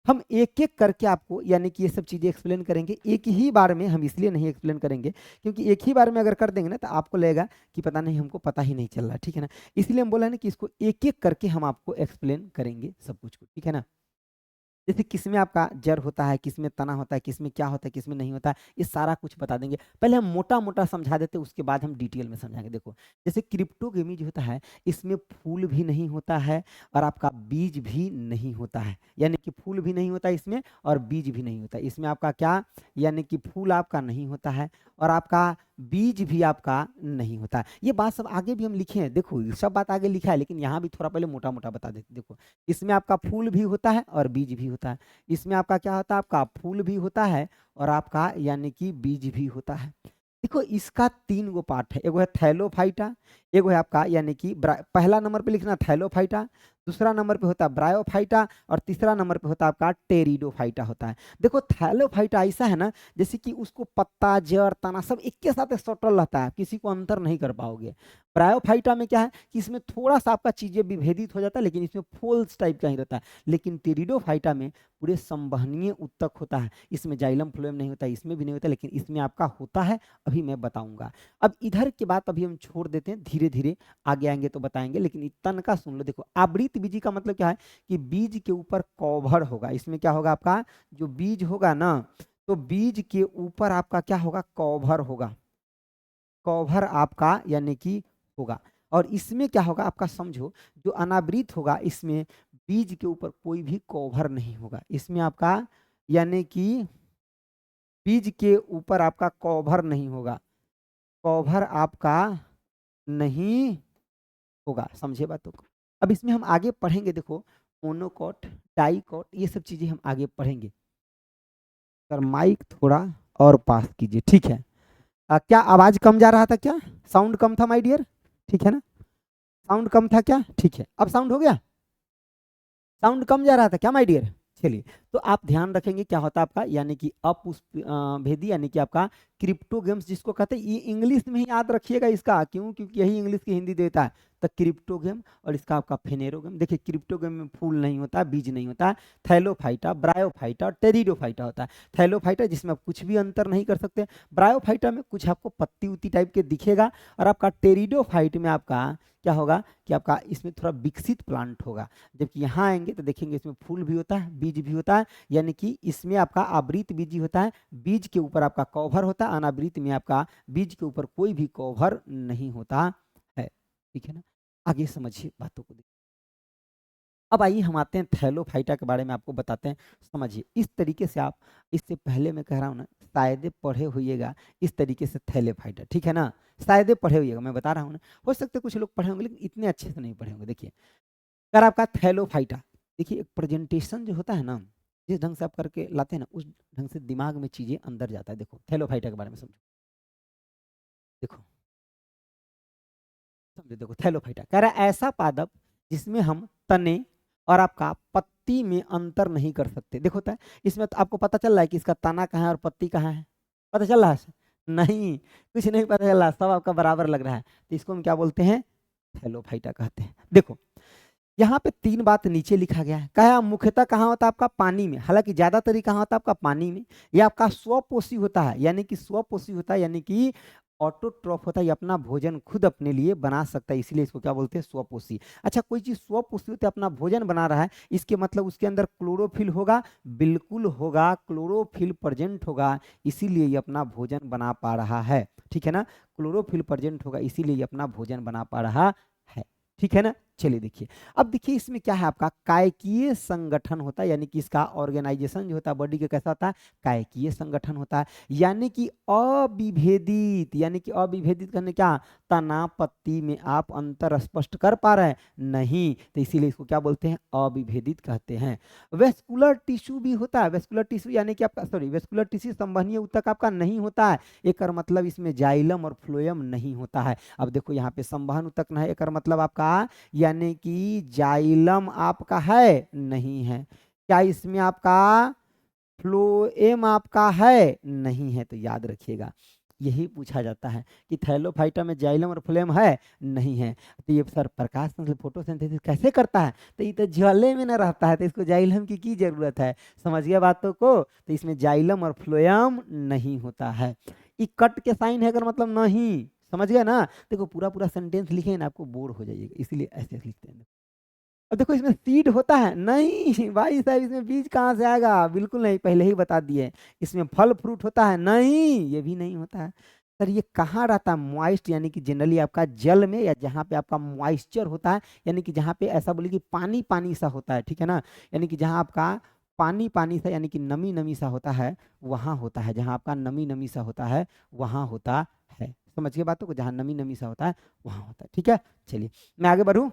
हम एक एक करके आपको यानी कि ये सब चीजें एक्सप्लेन करेंगे एक ही बार में, हम इसलिए नहीं एक्सप्लेन करेंगे क्योंकि एक ही बार में अगर कर देंगे ना तो आपको लगेगा कि पता नहीं, हमको पता ही नहीं चल रहा, ठीक है ना। इसलिए हम बोला ना कि इसको एक एक करके हम आपको एक्सप्लेन करेंगे सब कुछ को, ठीक है ना। जैसे किसमें आपका जड़ होता है, किसमें तना होता है, किसमें क्या होता है, किसमें नहीं होता है, ये सारा कुछ बता देंगे। पहले हम मोटा मोटा समझा देते, उसके बाद हम डिटेल में समझाएंगे। देखो, जैसे क्रिप्टोगेमी जो होता है, इसमें फूल भी नहीं होता है और आपका बीज भी नहीं होता है, यानी कि फूल भी नहीं होता इसमें और बीज भी नहीं होता इसमें। आपका क्या, यानी कि फूल आपका नहीं होता है और आपका बीज भी आपका नहीं होता है। ये बात सब आगे भी हम लिखे हैं, देखो ये सब बात आगे लिखा है, लेकिन यहाँ भी थोड़ा पहले मोटा मोटा बता देते। देखो, इसमें आपका फूल भी होता है और बीज भी होता है। इसमें आपका क्या होता है, आपका फूल भी होता है और आपका यानी कि बीज भी होता है। देखो, इसका 3 गो पार्ट है, एगो है थैलोफाइटा, एगो है आपका यानी कि पहला नंबर पे लिखना थैलोफाइटा, दूसरा नंबर पे होता है ब्रायोफाइटा, और तीसरा नंबर पे होता है आपका टेरिडोफाइटा होता है। देखो, थैलोफाइटा ऐसा है ना, जैसे कि उसको पत्ता जड़ तना सब एक के साथ सटल रहता है, किसी को अंतर नहीं कर पाओगे। ब्रायोफाइटा में क्या है कि इसमें थोड़ा सा आपका चीजें विभेदित हो जाता है, लेकिन इसमें फोल्स टाइप का ही रहता है। लेकिन टेरिडोफाइटा में पूरे संवहनीय उत्तक होता है, इसमें जाइलम फ्लोएम नहीं होता, इसमें भी नहीं होता, लेकिन इसमें आपका होता है, अभी मैं बताऊंगा। अब इधर की बात अभी हम छोड़ देते हैं, धीरे धीरे आगे आएंगे तो बताएंगे, लेकिन इतना का सुन लो। देखो, आवृत बीजी का मतलब क्या है कि बीज के ऊपर कवर होगा, इसमें क्या होगा आपका जो बीज होगा ना, तो बीज के ऊपर आपका क्या होगा, कवर होगा, कवर आपका यानी कि होगा। और इसमें क्या होगा आपका, समझो जो अनावृत होगा इसमें बीज के ऊपर कोई भी कवर नहीं होगा, इसमें आपका यानी कि बीज के ऊपर आपका कवर नहीं होगा, कवर आपका नहीं होगा, समझे बातों को। अब इसमें हम आगे पढ़ेंगे, देखो मोनोकॉट, डाइकॉट, ये सब चीजें हम आगे पढ़ेंगे। सर माइक थोड़ा और पास कीजिए, ठीक है। क्या आवाज कम जा रहा था, क्या साउंड कम था माय डियर, ठीक है ना, साउंड कम था क्या, ठीक है। अब साउंड हो गया, साउंड कम जा रहा था क्या माय डियर। चलिए, तो आप ध्यान रखेंगे क्या होता है आपका यानी कि अपुष्प भेदी, यानी कि आपका क्रिप्टोगेम्स जिसको कहते हैं, ये इंग्लिश में ही याद रखिएगा इसका, क्यों, क्योंकि यही इंग्लिश की हिंदी देता है। तो क्रिप्टोगेम और इसका आपका फेनेरोगेम। देखिए, क्रिप्टोगेम में फूल नहीं होता, बीज नहीं होता, थैलोफाइटा, ब्रायोफाइटा और टेरिडोफाइटा होता है। थैलोफाइटा जिसमें आप कुछ भी अंतर नहीं कर सकते, ब्रायोफाइटा में कुछ आपको पत्ती उत्ती टाइप के दिखेगा, और आपका टेरिडोफाइट में आपका क्या होगा कि आपका इसमें थोड़ा विकसित प्लांट होगा। जबकि यहाँ आएंगे तो देखेंगे इसमें फूल भी होता है, बीज भी होता है, यानी कि इसमें आपका आवृत बीज होता है, बीज के ऊपर आपका कवर होता है, अनावृत में आपका बीज के ऊपर कोई भी कवर नहीं होता है, ठीक है ना। आगे समझिए बातों को। अब आइए हम आते हैं थैलोफाइटा के बारे में आपको बताते हैं, समझिए इस तरीके से। आप इससे पहले मैं कह रहा हूँ ना, शायद पढ़े होइएगा इस तरीके से थैलोफाइटा, ठीक है ना, शायद पढ़े होइएगा, मैं बता रहा हूँ ना। हो सकता है कुछ लोग पढ़े होंगे लेकिन इतने अच्छे से नहीं पढ़े होंगे। देखिए, अगर आपका थैलोफाइटा, देखिए एक प्रेजेंटेशन जो होता है ना, जिस ढंग से आप करके लाते हैं ना, उस ढंग से दिमाग में चीजें अंदर जाता है। देखो थैलोफाइटा के बारे में समझो, देखो समझो, देखो थैलोफाइटा कह रहा है ऐसा पादप जिसमें हम तने और आपका पत्ती में अंतर नहीं कर सकते। देखो होता है इसमें, तो आपको पता चल रहा है कि इसका तना कहाँ है और पत्ती कहाँ है, पता चल रहा है, नहीं कुछ नहीं पता चल रहा, सब आपका बराबर लग रहा है। तो इसको हम क्या बोलते हैं, थैलोफाइटा कहते हैं। देखो, यहाँ पे 3 बात नीचे लिखा गया है। कहा मुख्यतः कहाँ होता है आपका पानी में, हालांकि ज्यादातर ही कहाँ होता है आपका पानी में। यह आपका स्वपोषी होता है, यानी कि स्वपोषी होता है, यानी कि ऑटोट्रॉफ होता है, ये अपना भोजन खुद अपने लिए बना सकता है, इसीलिए इसको क्या बोलते हैं, स्वपोषी। अच्छा, कोई चीज स्वपोषी होती है, अपना भोजन बना रहा है, इसके मतलब उसके अंदर क्लोरोफिल होगा, बिल्कुल होगा, क्लोरोफिल प्रेजेंट होगा, इसीलिए ये अपना भोजन बना पा रहा है। ठीक है ना, क्लोरोफिल प्रेजेंट होगा इसीलिए ये अपना भोजन बना पा रहा है। ठीक है ना, चलिए देखिए। अब देखिए इसमें क्या है आपका कायकीय संगठन होता है, यानी कि इसका ऑर्गेनाइजेशन जो होता है बॉडी का कैसा होता है, कायकीय संगठन होता है, यानी कि अविभेदित, यानी कि अविभेदित करने क्या, तना पत्ती में आप अंतर स्पष्ट कर पा रहे हैं नहीं, तो इसीलिए इसको क्या बोलते हैं, अविभेदित कहते हैं। वेस्कुलर टिश्यू भी होता है, वेस्कुलर टिश्यू यानी कि आपका सॉरी वेस्कुलर टिश्यू संवहनीय ऊतक आपका नहीं होता है, एक मतलब इसमें जाइलम और फ्लोएम नहीं होता है। अब देखो यहाँ पे संवहन ऊतक नहीं, एक मतलब आपका यानी कि जाइलम आपका है नहीं है, क्या इसमें आपका फ्लोएम आपका है नहीं है, तो याद रखिएगा यही पूछा जाता है कि थैलोफाइटा में जाइलम और फ्लोएम है नहीं है, तो ये सर प्रकाश संश्लेषण फोटोसिंथेसिस कैसे करता है, तो ये तो जले में न रहता है, तो इसको जाइलम की जरूरत है। समझ गया बातों को, तो इसमें जाइलम और फ्लोएम नहीं होता है। ये कट के साइन है अगर मतलब नहीं, समझ गया ना, देखो पूरा पूरा सेंटेंस लिखे ना आपको बोर हो जाइएगा, इसीलिए ऐसे लिखते हैं। अब देखो इसमें सीड होता है नहीं भाई साहब, इसमें बीज कहाँ से आएगा, बिल्कुल नहीं, पहले ही बता दिए। इसमें फल फ्रूट होता है नहीं, ये भी नहीं होता है। सर ये कहाँ रहता है, मॉइस्ट, यानी कि जनरली आपका जल में, या जहाँ पे आपका मॉइस्चर होता है, यानी कि जहाँ पे ऐसा बोले कि पानी पानी सा होता है, ठीक है ना, यानी कि जहाँ आपका पानी पानी सा यानी कि नमी नमी सा होता है, वहाँ होता है, जहाँ आपका नमी नमी सा होता है वहाँ होता है। समझ गए बातों को, जहाँ नमी नमी सा होता है वहाँ होता है। ठीक है, चलिए मैं आगे बढ़ूँ,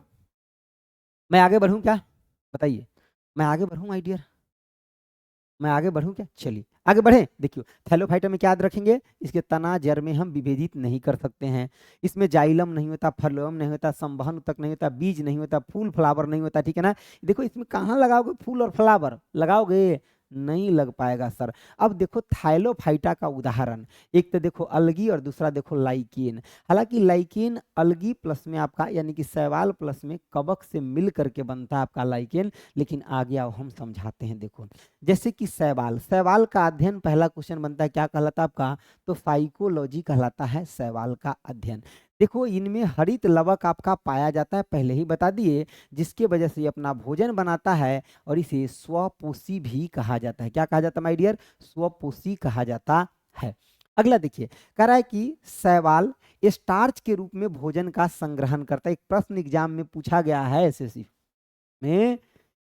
मैं आगे बढ़ूं क्या, बताइए, मैं आगे बढ़ूं माय डियर, मैं आगे बढ़ूं क्या, चलिए आगे बढ़े। देखियो थैलोफाइटा में क्या याद रखेंगे, इसके तना जड़ में हम विभेदित नहीं कर सकते हैं, इसमें जाइलम नहीं होता, फ्लोएम नहीं होता, संवहन तक नहीं होता, बीज नहीं होता, फूल फ्लावर नहीं होता, ठीक है ना। देखो इसमें कहाँ लगाओगे फूल और फ्लावर, लगाओगे नहीं लग पाएगा सर। अब देखो थाइलोफाइटा का उदाहरण, एक तो देखो अलगी और दूसरा देखो लाइकेन। हालांकि लाइकेन अलगी प्लस में आपका यानी कि शैवाल प्लस में कवक से मिल करके बनता है आपका लाइकेन, लेकिन आगे आओ हम समझाते हैं। देखो जैसे कि शैवाल, शैवाल का अध्ययन, पहला क्वेश्चन बनता है क्या कहलाता है आपका, तो फाइकोलॉजी कहलाता है शैवाल का अध्ययन। देखो इनमें हरित लवक आपका पाया जाता है, पहले ही बता दिए, जिसके वजह से ये अपना भोजन बनाता है, और इसे स्वपोषी भी कहा जाता है। क्या कहा जाता है माय डियर, स्वपोषी कहा जाता है। अगला देखिए, कह रहा है कि शैवाल स्टार्च के रूप में भोजन का संग्रहण करता है। एक प्रश्न एग्जाम में पूछा गया है एसएससी में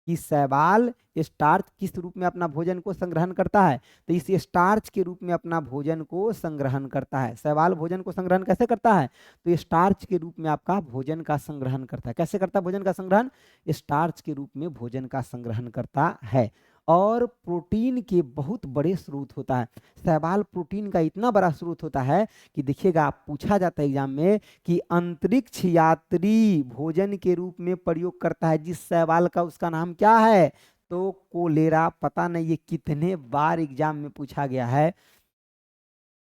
कि शैवाल स्टार्च किस रूप में अपना भोजन को संग्रहण करता है, तो इस स्टार्च के रूप में अपना भोजन को संग्रहण करता है। शैवाल भोजन को संग्रहण कैसे करता है, तो स्टार्च के रूप में आपका भोजन का संग्रहण करता है। कैसे करता है भोजन का संग्रहण, स्टार्च के रूप में भोजन का संग्रहण करता है। और प्रोटीन के बहुत बड़े स्रोत होता है, शैवाल प्रोटीन का इतना बड़ा स्रोत होता है कि देखिएगा आप पूछा जाता है एग्जाम में कि अंतरिक्ष यात्री भोजन के रूप में प्रयोग करता है जिस शैवाल का, उसका नाम क्या है, तो कोलेरा। पता नहीं ये कितने बार एग्जाम में पूछा गया है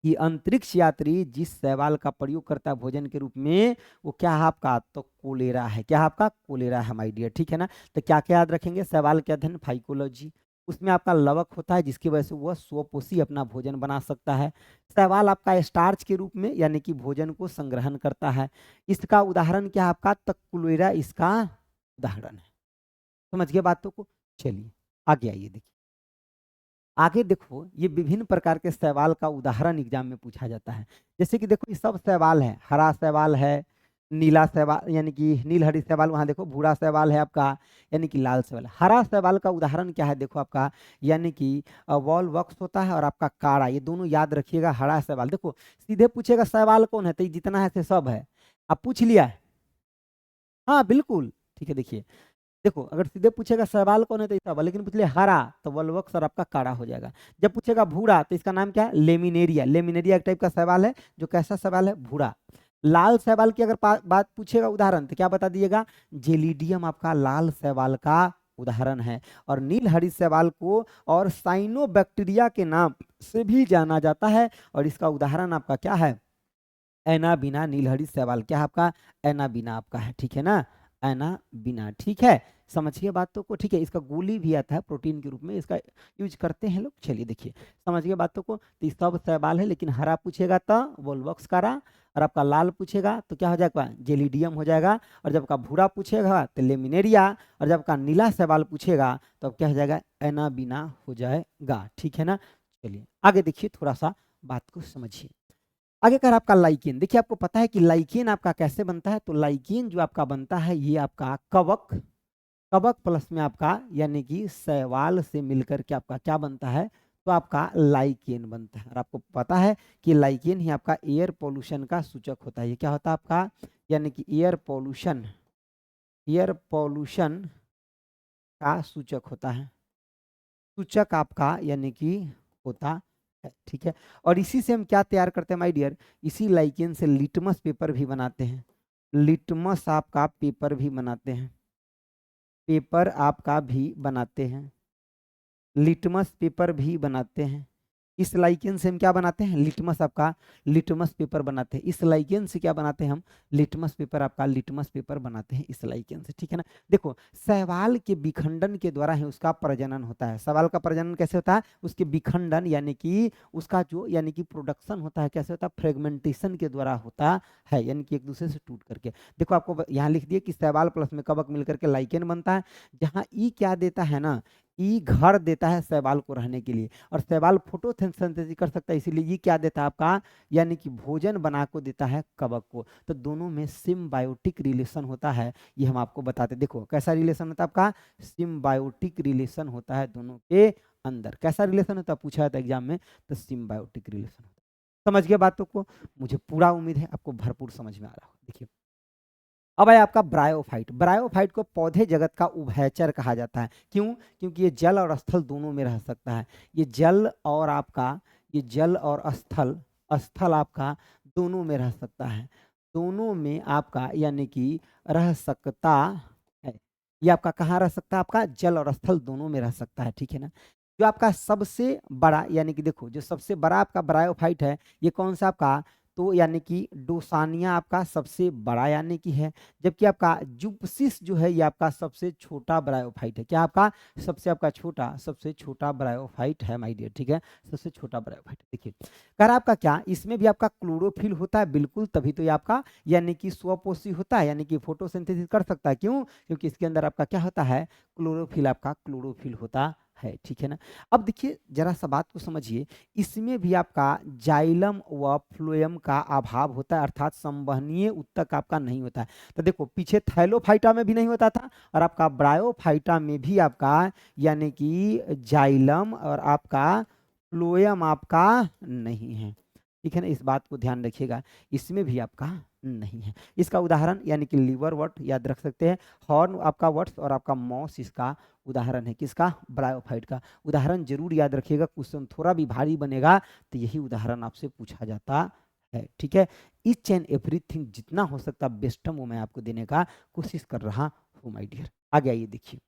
कि अंतरिक्ष यात्री जिस शैवाल का प्रयोग करता है भोजन के रूप में, वो क्या है आपका, तो कोलेरा है। क्या है आपका, कोलेरा है माय डियर, ठीक है ना। तो क्या क्या याद रखेंगे, शैवाल के अध्ययन फाइकोलॉजी, उसमें आपका लवक होता है जिसकी वजह से वह स्वपोषी अपना भोजन बना सकता है। शैवाल आपका स्टार्च के रूप में यानी कि भोजन को संग्रहण करता है। इसका उदाहरण क्या है आपका, तो कोलेरा इसका उदाहरण है। समझ गए बातों को, चलिए आगे आइए। देखिए आगे देखो, ये विभिन्न प्रकार के शैवाल का उदाहरण एग्जाम में पूछा जाता है। जैसे कि देखो ये सब शैवाल है, हरा शैवाल है, नीला शैवाल यानी कि नील हरी शैवाल, वहां देखो भूरा शैवाल है आपका यानी कि लाल शैवाल। हरा शैवाल का उदाहरण क्या है, देखो आपका यानी कि वॉल वक्स होता है और आपका काड़ा, ये दोनों याद रखिएगा। हरा शैवाल देखो सीधे पूछेगा शैवाल कौन है, तो ये जितना है से सब है, अब पूछ लिया है, हाँ बिल्कुल ठीक है। देखिए देखो अगर सीधे पूछेगा शैवाल कौन है तो इसका, लेकिन पूछ लिया हरा तो वल्वक्स और आपका काड़ा हो जाएगा। जब पूछेगा भूरा तो इसका नाम क्या है, लेमिनेरिया। लेमिनेरिया एक टाइप का शैवाल है जो कैसा शैवाल है, भूरा। लाल शैवाल की अगर बात पूछेगा उदाहरण, तो क्या बता दीजिएगा, जेलिडियम आपका लाल शैवाल का उदाहरण है। और नील हरित शैवाल को और साइनोबैक्टीरिया के नाम से भी जाना जाता है, और इसका उदाहरण आपका क्या है, एनाबीना नील हरित शैवाल। क्या है आपका, एनाबीना आपका है, ठीक है ना, एना बिना, ठीक है, समझिए बातों को, ठीक है। इसका गोली भी आता है प्रोटीन के रूप में, इसका यूज करते हैं लोग। चलिए देखिए, समझिए बातों को। तो सब शैवाल है, लेकिन हरा पूछेगा तो वोल्वॉक्स कारा, और आपका लाल पूछेगा तो क्या हो जाएगा, जेलिडियम हो जाएगा, और जब आपका भूरा पूछेगा तो लेमिनेरिया, और जब आपका नीला शैवाल पूछेगा तो क्या हो जाएगा, एना बिना हो जाएगा, ठीक है ना। चलिए आगे देखिए, थोड़ा सा बात को समझिए। आगे कर आपका लाइकेन, देखिए आपको पता है कि लाइकेन आपका कैसे बनता है। तो लाइकेन जो आपका बनता है, ये आपका कवक, कवक प्लस में आपका यानी कि शैवाल से मिलकर के आपका क्या बनता है, तो आपका लाइकेन बनता है। और आपको पता है कि लाइकेन ही आपका एयर पोल्यूशन का सूचक होता है। ये क्या होता है आपका, यानी कि एयर पोल्यूशन, एयर पोल्यूशन का सूचक होता है, सूचक आपका यानी कि होता है, ठीक है। और इसी से हम क्या तैयार करते हैं माय डियर, इसी लाइकेन से लिटमस पेपर भी बनाते हैं, लिटमस आपका पेपर भी बनाते हैं, पेपर आपका भी बनाते हैं, लिटमस पेपर भी बनाते हैं। इस लाइकेन से हम क्या बनाते हैं, लिटमस आपका लिटमस पेपर बनाते हैं। इस लाइकेन से क्या बनाते हैं हम, लिटमस पेपर, आपका लिटमस पेपर बनाते हैं इस लाइकेन से, ठीक है ना। देखो, शैवाल के विखंडन के द्वारा ही उसका प्रजनन होता है। शैवाल का प्रजनन कैसे होता है, उसके विखंडन यानी कि उसका जो यानी कि प्रोडक्शन होता है, कैसे होता है, फ्रेगमेंटेशन के द्वारा होता है, यानी कि एक दूसरे से टूट करके। देखो आपको यहाँ लिख दिए कि शैवाल प्लस में कवक मिलकर के लाइकेन बनता है, जहाँ ई क्या देता है ना, ई घर देता है शैवाल को रहने के लिए, और शैवाल फोटोसिंथेसिस कर सकता है, इसीलिए ये क्या देता है आपका, यानी कि भोजन बना को देता है कवक को। तो दोनों में सिम्बायोटिक रिलेशन होता है, ये हम आपको बताते। देखो कैसा रिलेशन होता है आपका, सिम्बायोटिक रिलेशन होता है दोनों के अंदर। कैसा रिलेशन होता है, पूछा था एग्जाम में, तो सिम्बायोटिक रिलेशन होता है। समझ गए बातों को, मुझे पूरा उम्मीद है आपको भरपूर समझ में आ रहा हो। देखिए अब है आपका ब्रायोफाइट। ब्रायोफाइट को पौधे जगत का उभयचर कहा जाता है। क्यों, क्योंकि ये जल और स्थल दोनों में रह सकता है। ये जल और आपका, ये जल और स्थल, स्थल आपका दोनों में रह सकता है, दोनों में आपका यानी कि रह सकता है। ये आपका कहाँ रह सकता है, आपका जल और स्थल दोनों में रह सकता है, ठीक है ना। जो आपका सबसे बड़ा यानी कि देखो, जो सबसे बड़ा आपका ब्रायोफाइट है, ये कौन सा आपका, तो यानी कि डोसानिया आपका सबसे बड़ा यानी कि है, जबकि आपका जुपसिस जो है ये आपका सबसे छोटा ब्रायोफाइट है। क्या आपका सबसे आपका छोटा, सबसे छोटा ब्रायोफाइट है माय डियर, ठीक है, सबसे छोटा ब्रायोफाइट। देखिए कर आपका क्या, इसमें भी आपका क्लोरोफिल होता है, बिल्कुल, तभी तो ये आपका यानी कि स्वपोषी होता है, यानी कि फोटोसिंथेसिस कर सकता है। क्यों, क्योंकि इसके अंदर आपका क्या होता है, क्लोरोफिल, आपका क्लोरोफिल होता है, ठीक है ना। अब देखिए जरा सा बात को समझिए, इसमें भी आपका जाइलम व फ्लोएम का अभाव होता है, अर्थात संवहनीय उत्तक आपका नहीं होता है। तो देखो पीछे थैलोफाइटा में भी नहीं होता था, और आपका ब्रायोफाइटा में भी आपका यानी कि जाइलम और आपका फ्लोएम आपका नहीं है, ठीक है ना। इस बात को ध्यान रखिएगा, इसमें भी आपका नहीं है। इसका उदाहरण यानी कि लीवर वर्ट याद रख सकते हैं, हॉर्न आपका वर्ट्स और आपका मॉस इसका उदाहरण है। किसका, ब्रायोफाइट का। उदाहरण जरूर याद रखिएगा, क्वेश्चन थोड़ा भी भारी बनेगा तो यही उदाहरण आपसे पूछा जाता है, ठीक है। ईच एंड एवरीथिंग जितना हो सकता बेस्टम वो मैं आपको देने का कोशिश कर रहा हूँ माय डियर। आगे आइए देखिए,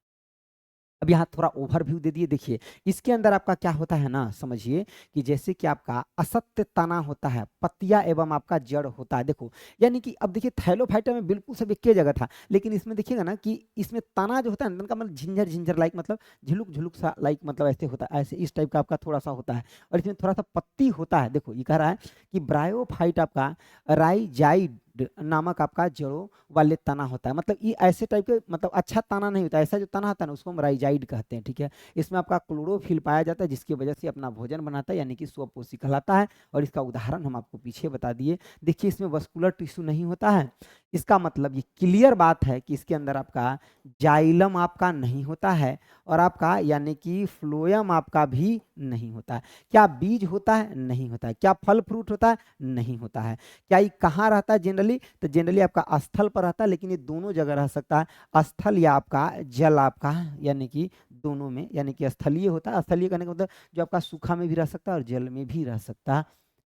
अब यहाँ थोड़ा ओवरव्यू दे दिए। देखिए इसके अंदर आपका क्या होता है ना, समझिए कि जैसे कि आपका असत्य तना होता है, पत्तियां एवं आपका जड़ होता है। देखो यानी कि अब देखिए थैलोफाइटा में बिल्कुल सब एक ही जगह था, लेकिन इसमें देखिएगा ना कि इसमें तना जो होता है ना, का मतलब झिंझर झिंझर लाइक, मतलब झिलुक झिलुक सा लाइक, मतलब ऐसे होता है, ऐसे इस टाइप का आपका थोड़ा सा होता है, और इसमें थोड़ा सा पत्ती होता है। देखो ये कह रहा है कि ब्रायोफाइट आपका राइजाइड नामक आपका जड़ों वाले तना होता है, मतलब ये ऐसे टाइप के, मतलब अच्छा तना नहीं होता, ऐसा जो तना होता है ना उसको हम राइजाइड कहते हैं, ठीक है। इसमें आपका क्लोरोफिल पाया जाता है, जिसकी वजह से अपना भोजन बनाता है, यानी कि स्वपोषी कहलाता है। और इसका उदाहरण हम आपको पीछे बता दिए। देखिए इसमें वस्कुलर टिश्यू नहीं होता है, इसका मतलब ये क्लियर बात है कि इसके अंदर आपका जाइलम आपका नहीं होता है, और आपका यानी कि फ्लोएम आपका भी नहीं होता है। क्या बीज होता है, नहीं होता है। क्या फल फ्रूट होता है, नहीं होता है। क्या ये कहाँ रहता है जनरली, तो जनरली आपका स्थल पर रहता है, लेकिन ये दोनों जगह रह सकता है, स्थल या आपका जल आपका, यानी कि दोनों में, यानी कि स्थलीय होता है। स्थलीय करने का मतलब जो आपका सूखा में भी रह सकता है और जल में भी रह सकता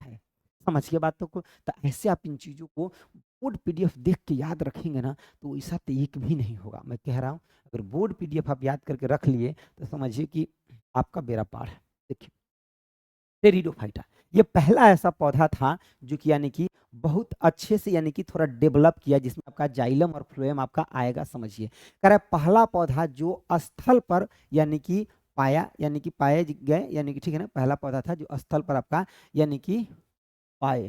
है। समझिए बातों को। तो ऐसे आप इन चीजों को बोर्ड पीडीएफ देख के याद रखेंगे ना, तो ऐसा तो एक भी नहीं होगा, मैं कह रहा हूँ। अगर बोर्ड पीडीएफ आप याद करके रख लिए तो समझिए कि आपका बेड़ा पार है। देखिए टेरिडोफाइटा, ये पहला ऐसा पौधा था जो कि यानी कि बहुत अच्छे से यानी कि थोड़ा डेवलप किया, जिसमें आपका जाइलम और फ्लोएम आपका आएगा। समझिए, कह रहा है पहला पौधा जो स्थल पर यानी कि पाया, यानी कि पाए गए, यानी कि ठीक है ना, पहला पौधा था जो स्थल पर आपका यानी कि पाए,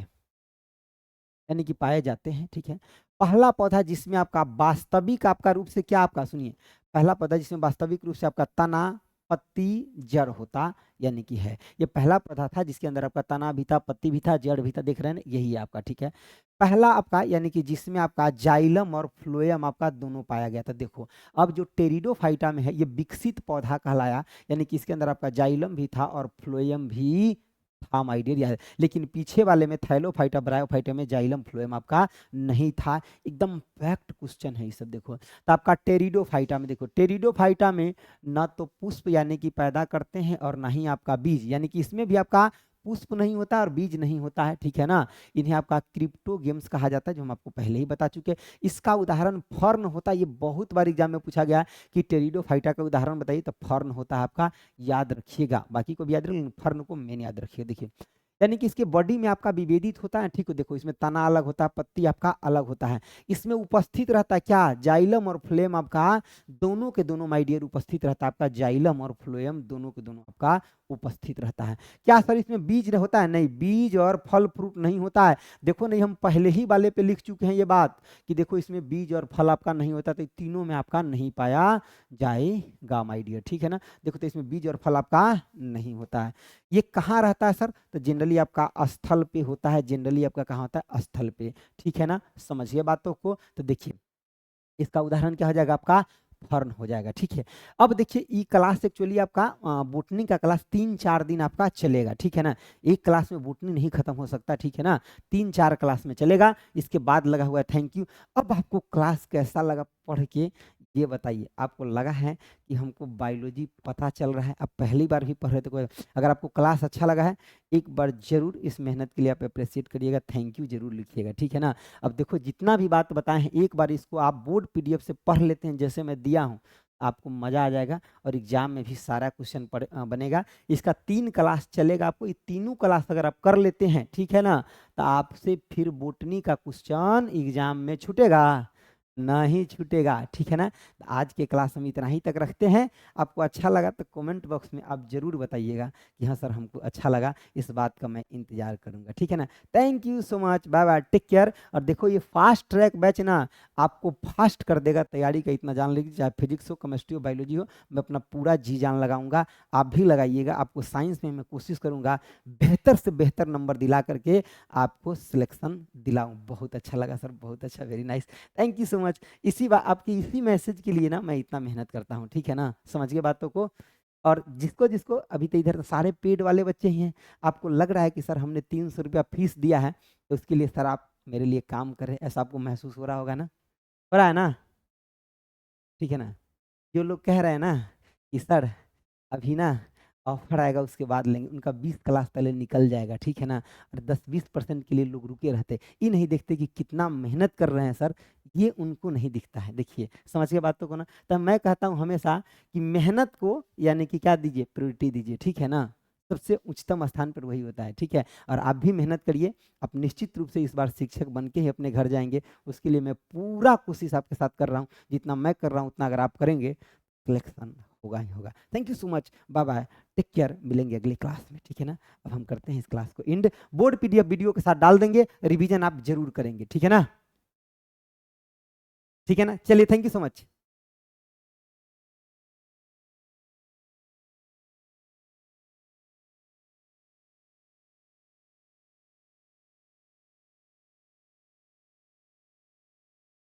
यानी कि पाए जाते हैं। ठीक है, पहला पौधा जिसमें आपका वास्तविक आपका रूप से क्या आपका, सुनिए, पहला पौधा जिसमें वास्तविक रूप से आपका तना, पत्ती, जड़ होता यानी कि है, ये पहला पौधा था जिसके अंदर आपका तना भी था, पत्ती भी था, जड़ भी था, देख रहे हैं यही है आपका। ठीक है, पहला आपका यानी कि जिसमें आपका जाइलम और फ्लोएम आपका दोनों पाया गया था। देखो, अब जो टेरिडोफाइटा में है ये विकसित पौधा कहलाया, यानी कि इसके अंदर आपका जाइलम भी था और फ्लोएम भी था माय डियर, याद। लेकिन पीछे वाले में थैलोफाइटा ब्रायोफाइटा में जाइलम फ्लोएम आपका नहीं था। एकदम फैक्ट क्वेश्चन है ये सब। देखो, तो आपका टेरिडोफाइटा में, देखो टेरिडोफाइटा में ना तो पुष्प यानी कि पैदा करते हैं और ना ही आपका बीज, यानी कि इसमें भी आपका पुष्प नहीं होता और बीज नहीं होता है। ठीक है ना, इन्हें आपका क्रिप्टोगेम्स कहा जाता है, जो हम आपको पहले ही बता चुके हैं। इसका उदाहरण फर्न होता है, ये बहुत बार एग्जाम में पूछा गया कि टेरिडोफाइटा का उदाहरण बताइए, तो फर्न होता है आपका, याद रखिएगा। बाकी को भी याद रखिए, फर्न को मेन याद रखिए। देखिए, यानी कि इसके बॉडी में आपका विभेदित होता है। ठीक है, देखो इसमें तना अलग होता है, पत्ती आपका अलग होता है। इसमें उपस्थित रहता है क्या, जाइलम और फ्लोएम आपका दोनों के दोनों माय डियर उपस्थित रहता है। आपका जाइलम और फ्लोएम दोनों के दोनों आपका उपस्थित रहता है। क्या सर इसमें बीज होता है, नहीं, बीज और फल फ्रूट नहीं होता है। देखो, नहीं, हम पहले ही वाले पे लिख चुके हैं ये बात कि देखो इसमें बीज और फल आपका नहीं होता, तो तीनों में आपका नहीं पाया जाएगा माय डियर। ठीक है ना, देखो तो इसमें बीज और फल आपका नहीं होता है। ये कहाँ रहता है सर, तो जनरली आपका स्थल पे होता है, जनरली आपका कहाँ होता है, स्थल पे। ठीक है ना, समझिए बातों को। तो देखिए, इसका उदाहरण क्या हो जाएगा आपका, फर्न हो जाएगा। ठीक है, अब देखिए ई क्लास एक्चुअली आपका बोटनी का क्लास 3-4 दिन आपका चलेगा। ठीक है ना, एक क्लास में बोटनी नहीं खत्म हो सकता। ठीक है ना, 3-4 क्लास में चलेगा, इसके बाद लगा हुआ है थैंक यू। अब आपको क्लास कैसा लगा पढ़ के, ये बताइए। आपको लगा है कि हमको बायोलॉजी पता चल रहा है, अब पहली बार भी पढ़ रहे थे कोई, अगर आपको क्लास अच्छा लगा है, एक बार जरूर इस मेहनत के लिए आप अप्रिशिएट करिएगा, थैंक यू जरूर लिखिएगा। ठीक है ना, अब देखो जितना भी बात बताए हैं, एक बार इसको आप बोर्ड पीडीएफ से पढ़ लेते हैं जैसे मैं दिया हूँ, आपको मजा आ जाएगा और एग्जाम में भी सारा क्वेश्चन बनेगा। इसका 3 क्लास चलेगा, आपको ये तीनों क्लास अगर आप कर लेते हैं, ठीक है ना, तो आपसे फिर बोटनी का क्वेश्चन एग्जाम में छूटेगा नहीं, छूटेगा। ठीक है ना, तो आज के क्लास हम इतना ही तक रखते हैं। आपको अच्छा लगा तो कमेंट बॉक्स में आप जरूर बताइएगा कि हाँ सर हमको अच्छा लगा, इस बात का मैं इंतजार करूंगा। ठीक है ना, thank you so much, bye bye, take care. और देखो ये फास्ट ट्रैक बैच ना आपको फास्ट कर देगा तैयारी का, इतना जान लीजिए। चाहे फिजिक्स हो, केमिस्ट्री हो, बायोलॉजी हो, मैं अपना पूरा जी जान लगाऊंगा। आप भी लगाइएगा, आपको साइंस में मैं कोशिश करूंगा बेहतर से बेहतर नंबर दिला करके आपको सिलेक्शन दिलाऊं। बहुत अच्छा लगा सर, बहुत अच्छा, very nice, thank you so much. इसी बात आपकी इसी मैसेज के लिए ना मैं इतना मेहनत करता हूँ। ठीक है ना, समझिए बातों को। और जिसको जिसको अभी तो इधर सारे पेड वाले बच्चे ही हैं, आपको लग रहा है कि सर हमने 300 रुपया फीस दिया है, तो उसके लिए सर आप मेरे लिए काम करें, ऐसा आपको महसूस हो रहा होगा ना, हो रहा है ना। ठीक है ना, जो लोग कह रहे हैं ना कि सर अभी ना ऑफर आएगा उसके बाद लेंगे, उनका 20 क्लास पहले निकल जाएगा। ठीक है ना, और 10-20% के लिए लोग रुके रहते, ये नहीं देखते कि कितना मेहनत कर रहे हैं सर, ये उनको नहीं दिखता है। देखिए, समझ के बातों को ना, तो मैं कहता हूँ हमेशा कि मेहनत को यानी कि क्या दीजिए, प्रायोरिटी दीजिए। ठीक है ना, सबसे उच्चतम स्थान पर वही होता है। ठीक है, और आप भी मेहनत करिए, आप निश्चित रूप से इस बार शिक्षक बन के ही अपने घर जाएंगे, उसके लिए मैं पूरा कोशिश आपके साथ कर रहा हूँ, जितना मैं कर रहा हूँ उतना अगर आप करेंगे, सिलेक्शन होगा ही होगा। Thank you so much, bye bye, take care, मिलेंगे अगली क्लास में। ठीक है ना, अब हम करते हैं इस क्लास को एंड, बोर्ड पीडीएफ वीडियो के साथ डाल देंगे, रिवीजन आप जरूर करेंगे। ठीक है ना, ठीक है ना, चलिए, थैंक यू सो मच।